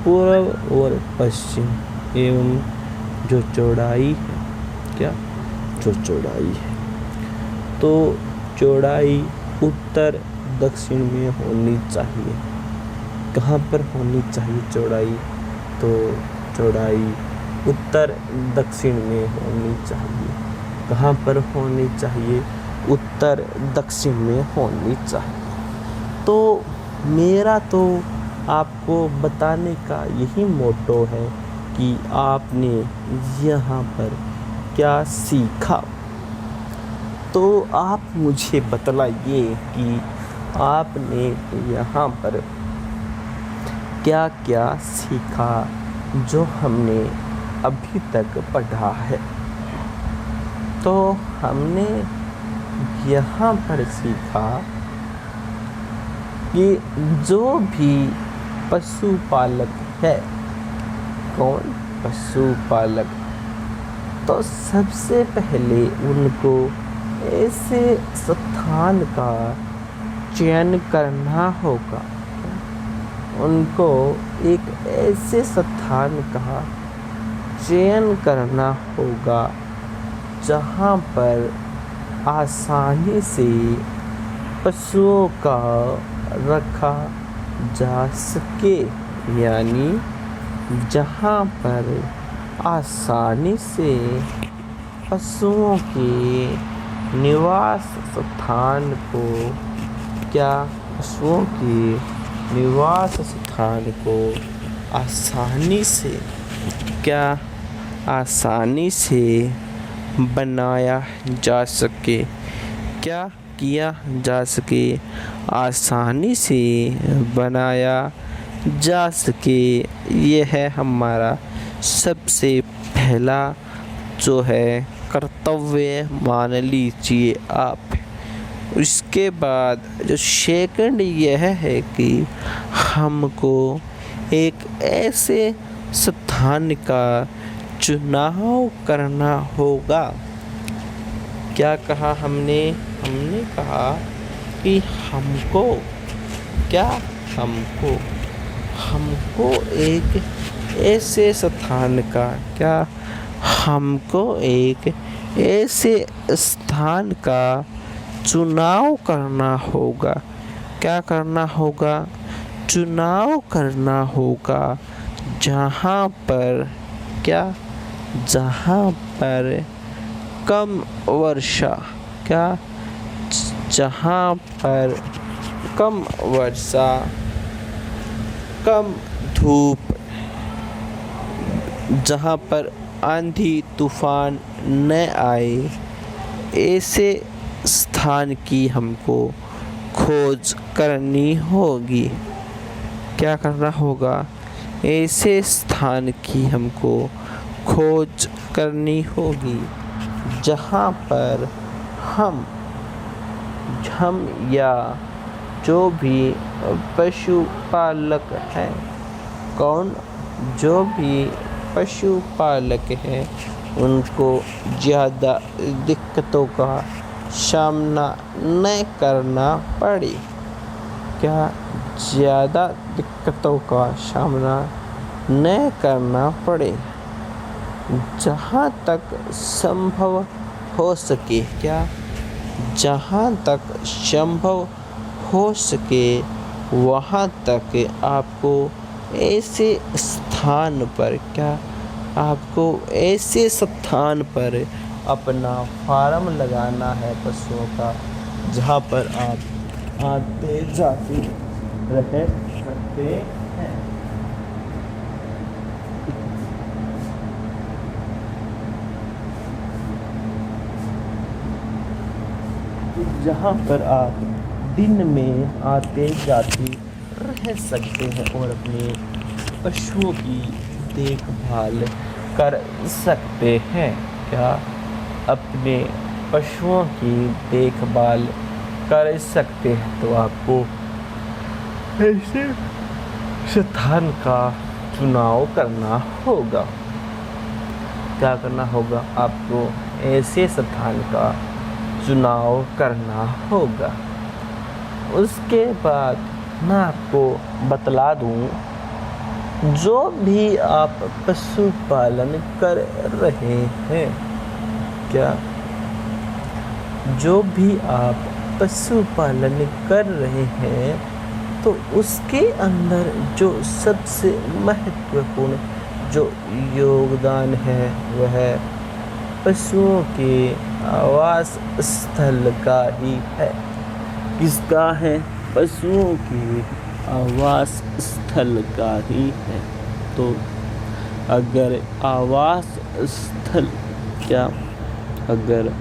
B: पूर्व और पश्चिम, एवं जो चौड़ाई है, क्या, जो चौड़ाई है, तो चौड़ाई उत्तर दक्षिण में होनी चाहिए। कहाँ पर होनी चाहिए चौड़ाई, तो चौड़ाई उत्तर दक्षिण में होनी चाहिए। कहाँ पर होनी चाहिए, उत्तर दक्षिण में होनी चाहिए। तो मेरा तो आपको बताने का यही मोटो है कि आपने यहाँ पर क्या सीखा। तो आप मुझे बतलाइए कि आपने यहाँ पर क्या क्या सीखा जो हमने अभी तक पढ़ा है। तो हमने यहाँ पर सीखा कि जो भी पशुपालक है, कौन, पशुपालक, तो सबसे पहले उनको ऐसे स्थान का चयन करना होगा। उनको एक ऐसे स्थान का चयन करना होगा जहाँ पर आसानी से पशुओं का रखा जा सके, यानी जहाँ पर आसानी से पशुओं के निवास स्थान को, क्या, पशुओं के निवास स्थान को आसानी से, क्या, आसानी से बनाया जा सके, क्या किया जा सके, आसानी से बनाया जा सके। यह है हमारा सबसे पहला जो है कर्तव्य, मान लीजिए आप। उसके बाद जो सेकंड यह है कि हमको एक ऐसे स्थान का चुनाव करना होगा। क्या कहा हमने, हमने कहा कि हमको, क्या, हमको एक ऐसे स्थान का, क्या, हमको एक ऐसे स्थान का चुनाव करना होगा। क्या करना होगा, चुनाव करना होगा जहाँ पर, क्या, जहाँ पर कम वर्षा, क्या, जहाँ पर कम वर्षा, कम धूप, जहाँ पर आंधी तूफान न आए, ऐसे स्थान की हमको खोज करनी होगी। क्या करना होगा, ऐसे स्थान की हमको खोज करनी होगी जहाँ पर हम या जो भी पशुपालक हैं, कौन, जो भी पशुपालक हैं, उनको ज़्यादा दिक्कतों का सामना न करना पड़े। क्या ज़्यादा दिक्कतों का सामना न करना पड़े। जहाँ तक संभव हो सके, क्या जहाँ तक संभव हो सके वहाँ तक आपको ऐसे स्थान पर, क्या आपको ऐसे स्थान पर अपना फार्म लगाना है पशुओं का, जहाँ पर आप आते जाते रह सकते हैं। जहाँ पर आप दिन में आते जाते रह सकते हैं और अपने पशुओं की देखभाल कर सकते हैं। क्या अपने पशुओं की देखभाल कर सकते हैं तो आपको ऐसे स्थान का चुनाव करना होगा। क्या करना होगा? आपको ऐसे स्थान का चुनाव करना होगा। उसके बाद मैं आपको बतला दूं, जो भी आप पशुपालन कर रहे हैं, क्या जो भी आप पशुपालन कर रहे हैं तो उसके अंदर जो सबसे महत्वपूर्ण जो योगदान है वह पशुओं के आवास स्थल का ही है। किसका है? पशुओं के आवास स्थल का ही है। तो अगर आवास स्थल, क्या अगर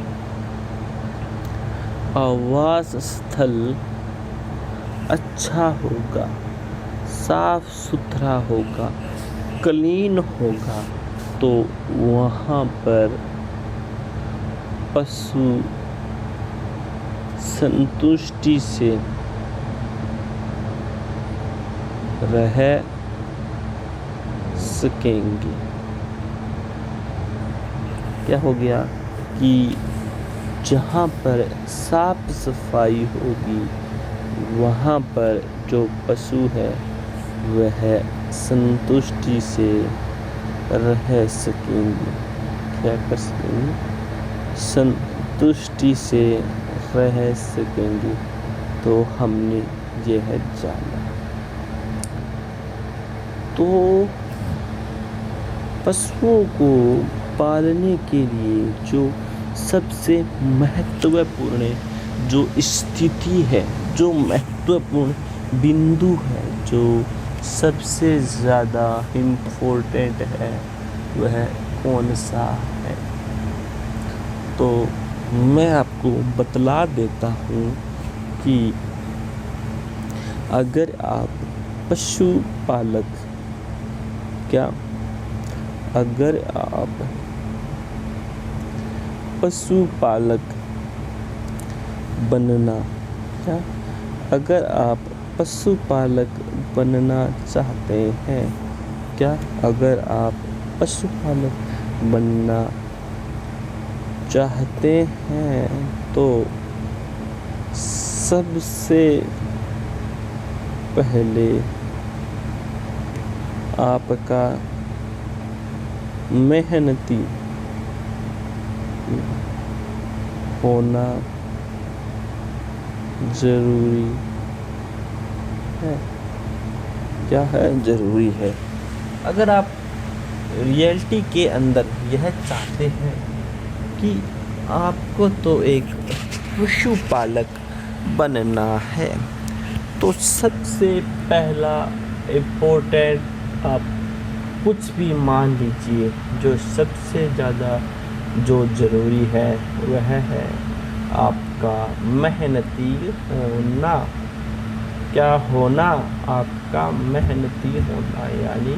B: आवास स्थल अच्छा होगा, साफ सुथरा होगा, क्लीन होगा तो वहाँ पर पशु संतुष्टि से रह सकेंगे। क्या हो गया कि जहाँ पर साफ सफाई होगी वहाँ पर जो पशु है वह संतुष्टि से रह सकेंगे। क्या कर सकेंगे? संतुष्टि से रह सकेंगे। तो हमने यह जाना। तो पशुओं को पालने के लिए जो सबसे महत्वपूर्ण जो स्थिति है, जो महत्वपूर्ण बिंदु है, जो सबसे ज़्यादा इम्पोर्टेंट है वह कौन सा है? तो मैं आपको बतला देता हूँ कि अगर आप पशुपालक, क्या अगर आप पशुपालक बनना, क्या अगर आप पशुपालक बनना चाहते हैं, क्या अगर आप पशुपालक बनना चाहते हैं तो सबसे पहले आपका मेहनती होना ज़रूरी है। क्या है? ज़रूरी है। अगर आप रियलिटी के अंदर यह चाहते हैं कि आपको तो एक पशुपालक बनना है तो सबसे पहला इम्पोर्टेंट आप कुछ भी मान लीजिए, जो सबसे ज़्यादा जो ज़रूरी है वह है आपका मेहनती होना। क्या होना? आपका मेहनती होना। यानी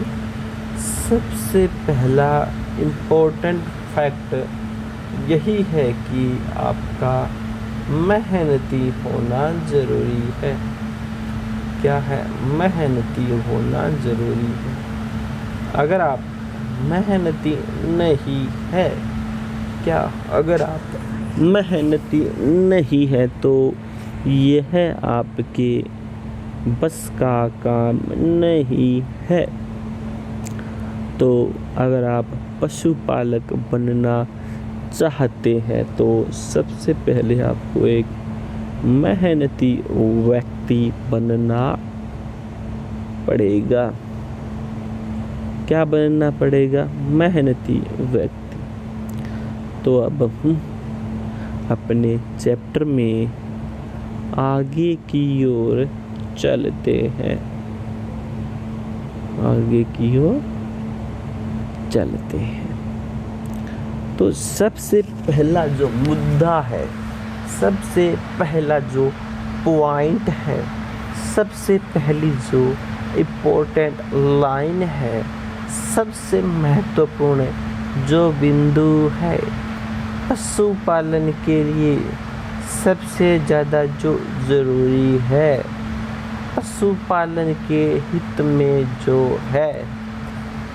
B: सबसे पहला इम्पोर्टेंट फैक्ट यही है कि आपका मेहनती होना ज़रूरी है। क्या है? मेहनती होना ज़रूरी है। अगर आप मेहनती नहीं है, क्या अगर आप मेहनती नहीं है तो यह आपके बस का काम नहीं है। तो अगर आप पशुपालक बनना चाहते हैं तो सबसे पहले आपको एक मेहनती व्यक्ति बनना पड़ेगा। क्या बनना पड़ेगा? मेहनती व्यक्ति। तो अब हम अपने चैप्टर में आगे की ओर चलते हैं। आगे की ओर चलते हैं। तो सबसे पहला जो मुद्दा है, सबसे पहला जो पॉइंट है, सबसे पहली जो इम्पोर्टेंट लाइन है, सबसे महत्वपूर्ण जो बिंदु है पशुपालन के लिए सबसे ज़्यादा जो ज़रूरी है, पशुपालन के हित में जो है,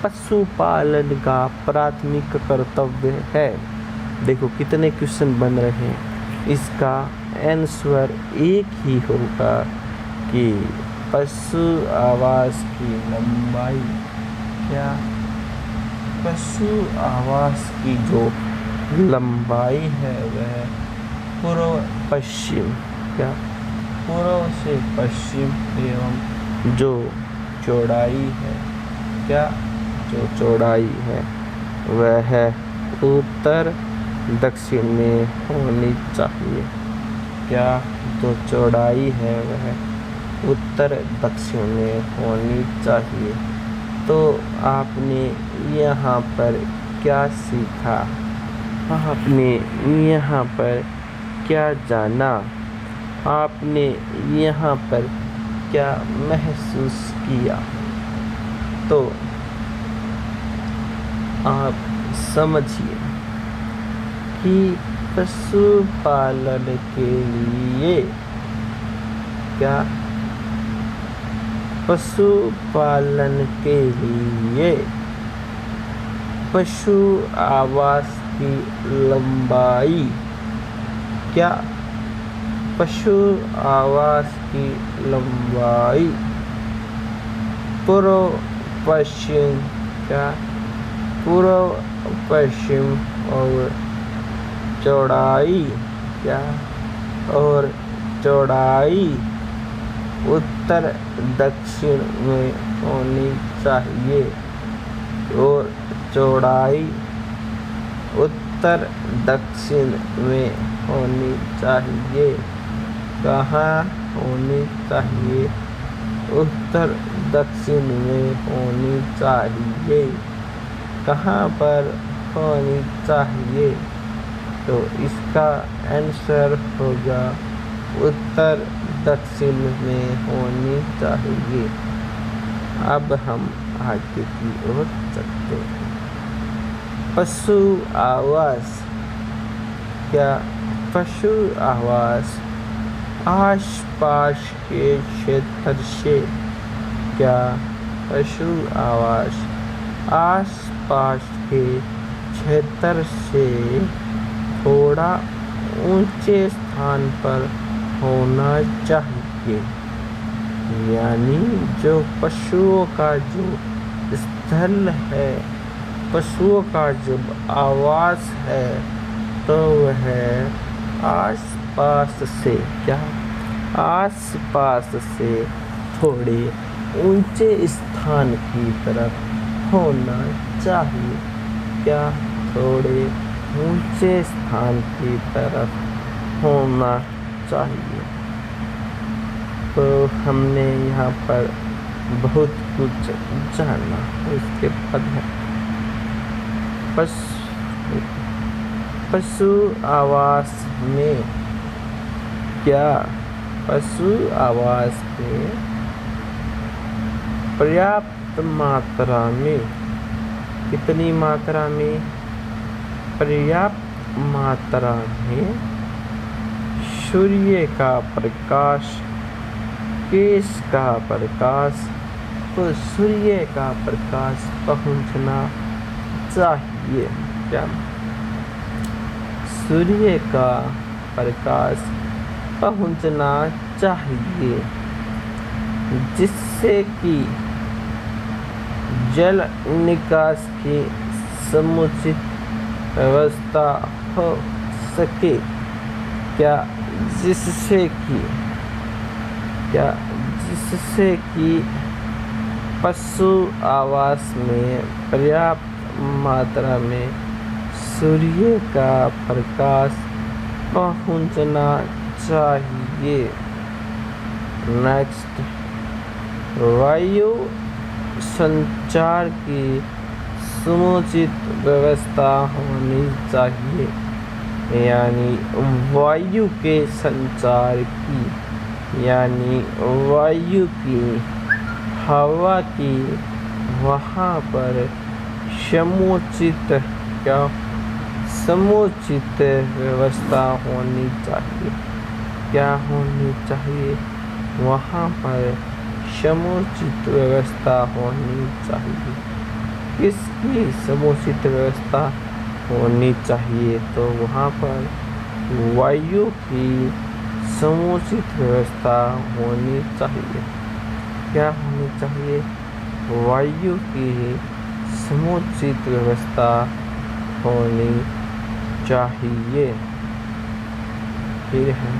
B: पशुपालन का प्राथमिक कर्तव्य है। देखो कितने क्वेश्चन बन रहे हैं, इसका आंसर एक ही होगा कि पशु आवास की लंबाई, क्या पशु आवास की जो लंबाई है वह पूर्व पश्चिम, क्या पूर्व से पश्चिम एवं जो चौड़ाई है, क्या जो चौड़ाई है वह उत्तर दक्षिण में होनी चाहिए। क्या जो चौड़ाई है वह उत्तर दक्षिण में होनी चाहिए। तो आपने यहाँ पर क्या सीखा, आपने यहाँ पर क्या जाना, आपने यहाँ पर क्या महसूस किया, तो आप समझिए कि पशुपालन के लिए, क्या पशुपालन के लिए पशु आवास की लंबाई, क्या पशु आवास की लंबाई पूर्व पश्चिम, क्या पूर्व पश्चिम और चौड़ाई, क्या और चौड़ाई उत्तर दक्षिण में होनी चाहिए, और चौड़ाई उत्तर दक्षिण में होनी चाहिए। कहाँ होनी चाहिए? उत्तर दक्षिण में होनी चाहिए। कहाँ पर होनी चाहिए? तो इसका आंसर होगा उत्तर दक्षिण में होनी चाहिए। अब हम आगे की ओर चलते हैं। पशु आवास, क्या पशु आवास आसपास के क्षेत्र से, क्या पशु आवास आसपास के क्षेत्र से थोड़ा ऊंचे स्थान पर होना चाहिए। यानी जो पशुओं का जो स्थल है, पशुओं का जो आवास है, तो वह आसपास से, क्या आसपास से थोड़े ऊंचे स्थान की तरफ होना चाहिए। क्या थोड़े ऊंचे स्थान की तरफ होना चाहिए। तो हमने यहाँ पर बहुत कुछ जाना। उसके बाद पशु आवास में, क्या पशु आवास में पर्याप्त मात्रा में, कितनी मात्रा में? पर्याप्त मात्रा में सूर्य का प्रकाश, किसका प्रकाश? तो सूर्य का प्रकाश पहुंचना चाहिए। क्या सूर्य का प्रकाश पहुंचना चाहिए, जिससे कि जल निकास की समुचित व्यवस्था हो सके। जिससे कि पशु आवास में पर्याप्त मात्रा में सूर्य का प्रकाश पहुंचना चाहिए। नेक्स्ट, वायु संचार की समुचित व्यवस्था होनी चाहिए, यानी वायु के संचार की, यानी वायु की, हवा की वहाँ पर समुचित व्यवस्था होनी चाहिए। क्या होनी चाहिए? वहाँ पर समुचित व्यवस्था होनी चाहिए। किसकी समुचित व्यवस्था होनी चाहिए? तो वहाँ पर वायु की समुचित व्यवस्था होनी चाहिए। क्या होनी चाहिए? वायु की समुचित व्यवस्था होनी चाहिए। फिर है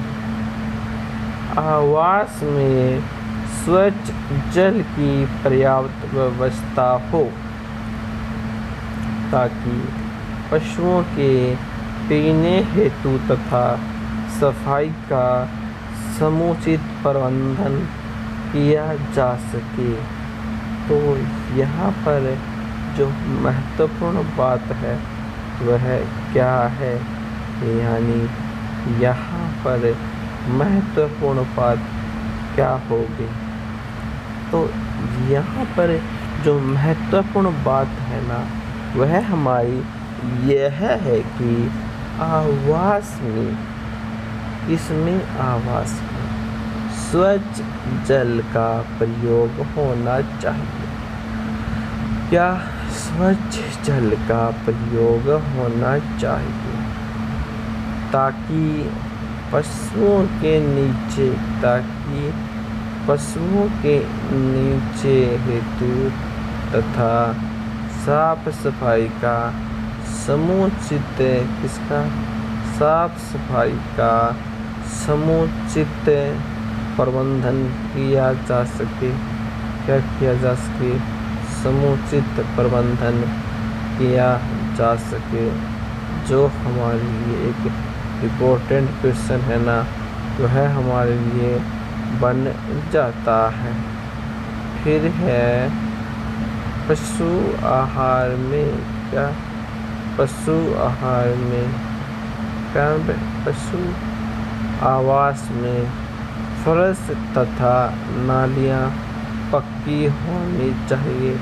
B: आवास में स्वच्छ जल की पर्याप्त व्यवस्था हो, ताकि पशुओं के पीने हेतु तथा सफाई का समुचित प्रबंधन किया जा सके। तो यहाँ पर जो महत्वपूर्ण बात है वह क्या है? यानी यहाँ पर महत्वपूर्ण बात क्या होगी? तो यहाँ पर जो महत्वपूर्ण बात है ना, वह हमारी यह है कि आवास में स्वच्छ जल का प्रयोग होना चाहिए। क्या स्वच्छ जल का प्रयोग होना चाहिए, ताकि पशुओं के नीचे हेतु तथा साफ सफाई का समुचित प्रबंधन किया जा सके। क्या किया जा सके? समुचित प्रबंधन किया जा सके। जो हमारे लिए एक इम्पोर्टेंट क्वेश्चन है ना, वह हमारे लिए बन जाता है। फिर है पशु आहार में क्या? पशु आवास में फर्श तथा नालियाँ पक्की होनी चाहिए।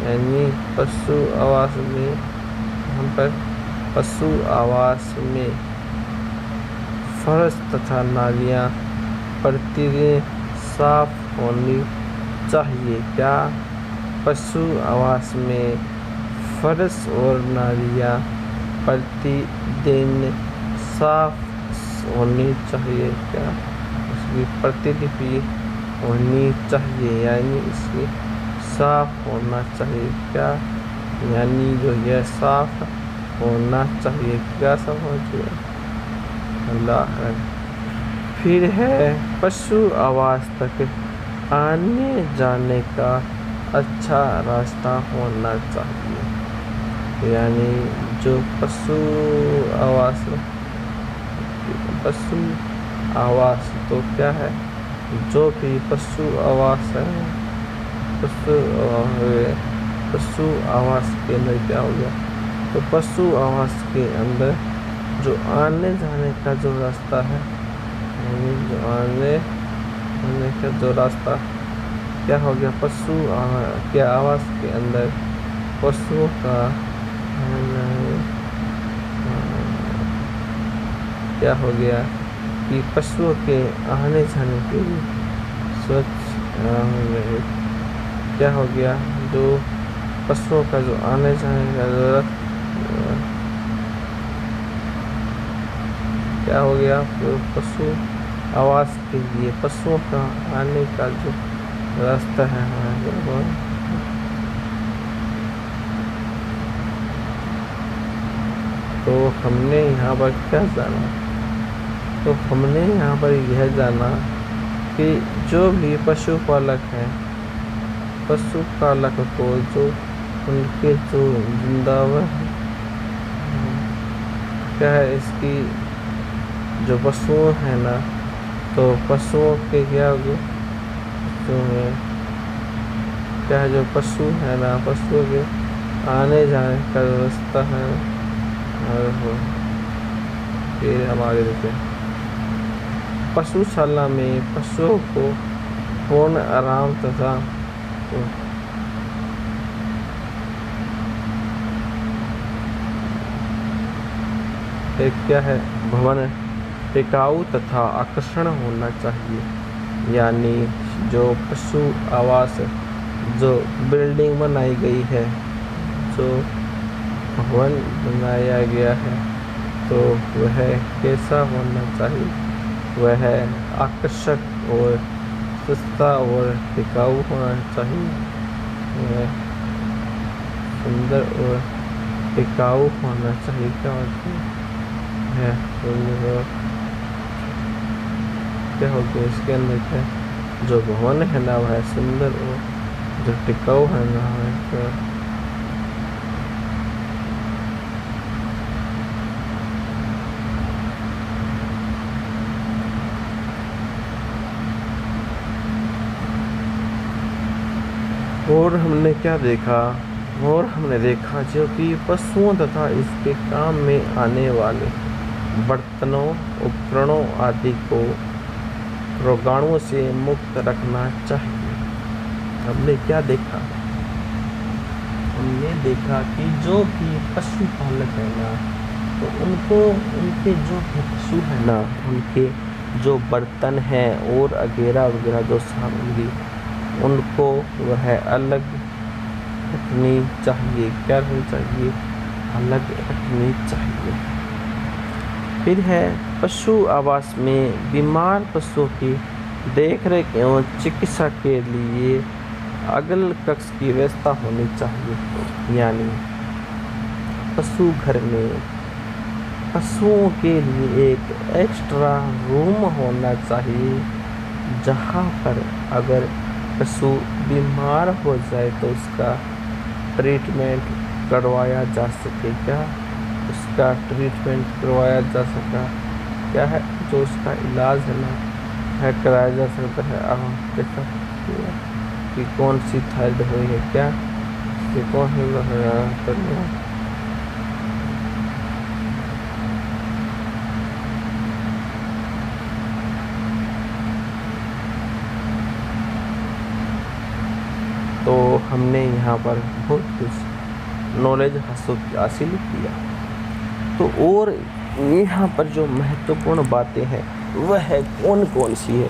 B: यानी पशु आवास में फर्श तथा नालियाँ प्रतिदिन साफ होनी चाहिए। क्या? पशु आवास में फर्श और नालियाँ प्रतिदिन साफ होनी चाहिए। क्या? इसकी प्रतिलिपि होनी चाहिए, यानी इसकी साफ होना चाहिए। क्या? यानी जो यह साफ होना चाहिए। क्या साफ होना चाहिए? अल्लाह। फिर है पशु आवास तक आने जाने का अच्छा रास्ता होना चाहिए। यानी जो पशु आवास तो क्या है? जो भी पशु आवास है, पशु आवास के अंदर क्या हो गया? तो पशु आवास के अंदर जो आने जाने का जो रास्ता है, यानी जो आने जाने का जो रास्ता क्या हो गया? पशु के आवास के अंदर पशुओं का क्या हो गया कि पशुओं के आने जाने के लिए स्वच्छ क्या हो गया? जो पशुओं का जो आने जाने का क्या हो गया, पशु आवास के लिए पशुओं का आने का जो रास्ता है तो हमने यहाँ पर क्या जाना, तो हमने यहाँ पर यह जाना कि जो भी पशुपालक हैं, पशुपालक को जो उनके जो जिंदावर क्या है, इसकी जो पशुओं हैं ना, तो पशुओं के क्या होगी, जो है क्या है, जो पशु है ना, पशुओं के आने जाने का रास्ता है। और फिर हमारे देखते हैं पशुशाला में पशुओं को पूर्ण आराम तथा एक क्या है, भवन टिकाऊ तथा आकर्षण होना चाहिए। यानी जो पशु आवास, जो बिल्डिंग बनाई गई है, जो भवन बनाया गया है, तो वह कैसा होना चाहिए, वह आकर्षक और सस्ता और टिकाऊ होना चाहिए, वह सुंदर और टिकाऊ होना चाहिए। क्या होता है, क्या हो गया इसके अंदर, क्या जो भवन है ना वह सुंदर और जो टिकाऊ है ना वह और हमने क्या देखा, और हमने देखा जो कि पशुओं तथा इसके काम में आने वाले बर्तनों, उपकरणों आदि को रोगाणुओं से मुक्त रखना चाहिए। हमने क्या देखा, हमने देखा कि जो भी पशुपालक है ना, तो उनको उनके जो भी पशु है ना, उनके जो बर्तन हैं और वगैरह वगैरह जो सामग्री, उनको वह अलग रखनी चाहिए। क्या रखनी चाहिए, अलग रखनी चाहिए। फिर है पशु आवास में बीमार पशुओं की देखरेख एवं चिकित्सा के लिए अगल कक्ष की व्यवस्था होनी चाहिए। यानी पशु घर में पशुओं के लिए एक एक्स्ट्रा रूम होना चाहिए, जहाँ पर अगर पशु बीमार हो जाए तो उसका ट्रीटमेंट करवाया जा सके। क्या उसका ट्रीटमेंट करवाया जा सका, क्या है जो उसका इलाज है ना है कराया जा सकता है। देखा कि कौन सी थायराइड हुई है, क्या कि कौन सी तो हमने यहाँ पर बहुत कुछ नॉलेज हासिल किया। तो और यहाँ पर जो महत्वपूर्ण बातें हैं वह कौन कौन सी है,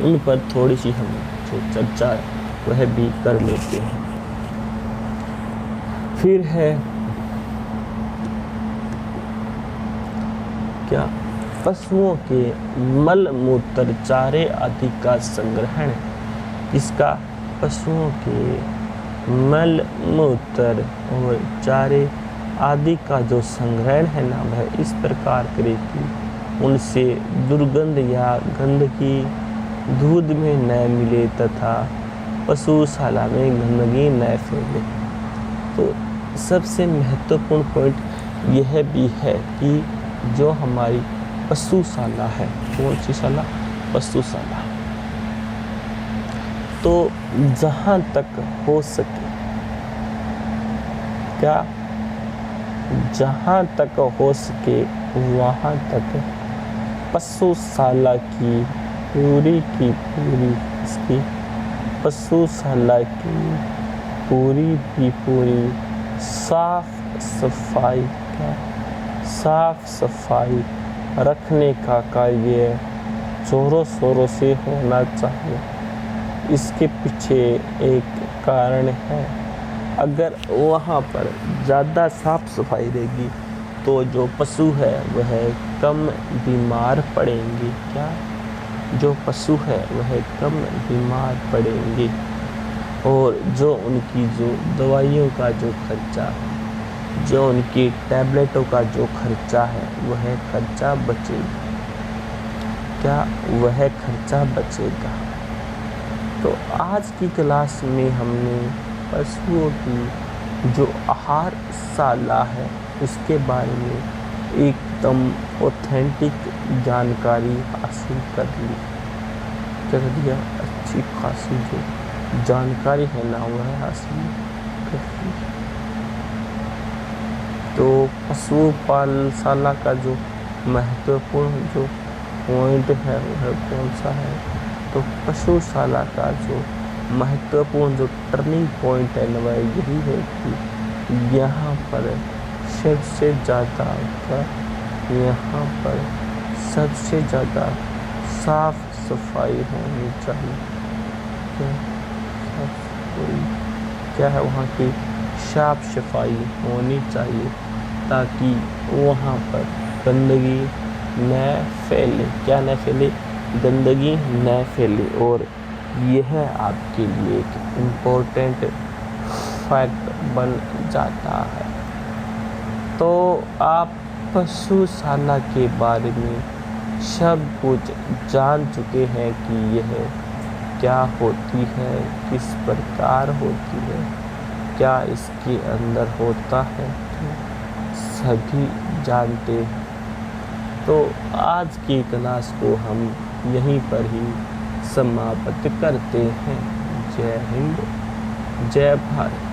B: उन पर थोड़ी सी हम जो चर्चा वह भी कर लेते हैं। फिर है क्या, पशुओं के मल मूत्र चारे आदि का संग्रहण। इसका पशुओं के मल मूत्र और चारे आदि का जो संग्रहण है ना वह इस प्रकार करे कि उनसे दुर्गंध या गंदगी दूध में न मिले तथा पशुशाला में गंदगी न फैले। तो सबसे महत्वपूर्ण पॉइंट यह भी है कि जो हमारी पशुशाला है, कौन सी शाला, पशुशाला, तो जहाँ तक हो सके, क्या जहाँ तक हो सके वहाँ तक पशुशाला की पूरी इसकी पशुशाला की पूरी साफ सफाई रखने का कार्य जोरों शोरों से होना चाहिए। इसके पीछे एक कारण है, अगर वहाँ पर ज़्यादा साफ सफाई रहेगी तो जो पशु है वह कम बीमार पड़ेंगे। क्या? जो पशु है वह कम बीमार पड़ेंगे और जो उनकी जो दवाइयों का जो खर्चा है, जो उनकी टैबलेटों का जो खर्चा है वह खर्चा बचेगा। क्या? वह खर्चा बचेगा। तो आज की क्लास में हमने पशुओं की जो आहारशाला है उसके बारे में एकदम ऑथेंटिक जानकारी हासिल कर ली। क्या कर लिया? अच्छी खासी जो जानकारी है ना वह हासिल कर ली। तो पशुपालशाला का जो महत्वपूर्ण जो पॉइंट है वह कौन सा है? तो पशुशाला का जो महत्वपूर्ण जो टर्निंग पॉइंट है वह यही है कि यहाँ पर सबसे ज़्यादा साफ सफाई होनी चाहिए। क्या है? वहाँ की साफ सफाई होनी चाहिए ताकि वहाँ पर गंदगी न फैले। क्या न फैले? गंदगी न फैले। और यह आपके लिए एक इम्पोर्टेंट फैक्ट बन जाता है। तो आप पशुशाला के बारे में सब कुछ जान चुके हैं कि यह क्या होती है, किस प्रकार होती है, क्या इसके अंदर होता है, तो सभी जानते हैं। तो आज की क्लास को हम यहीं पर ही समाप्त करते हैं। जय हिंद, जय भारत।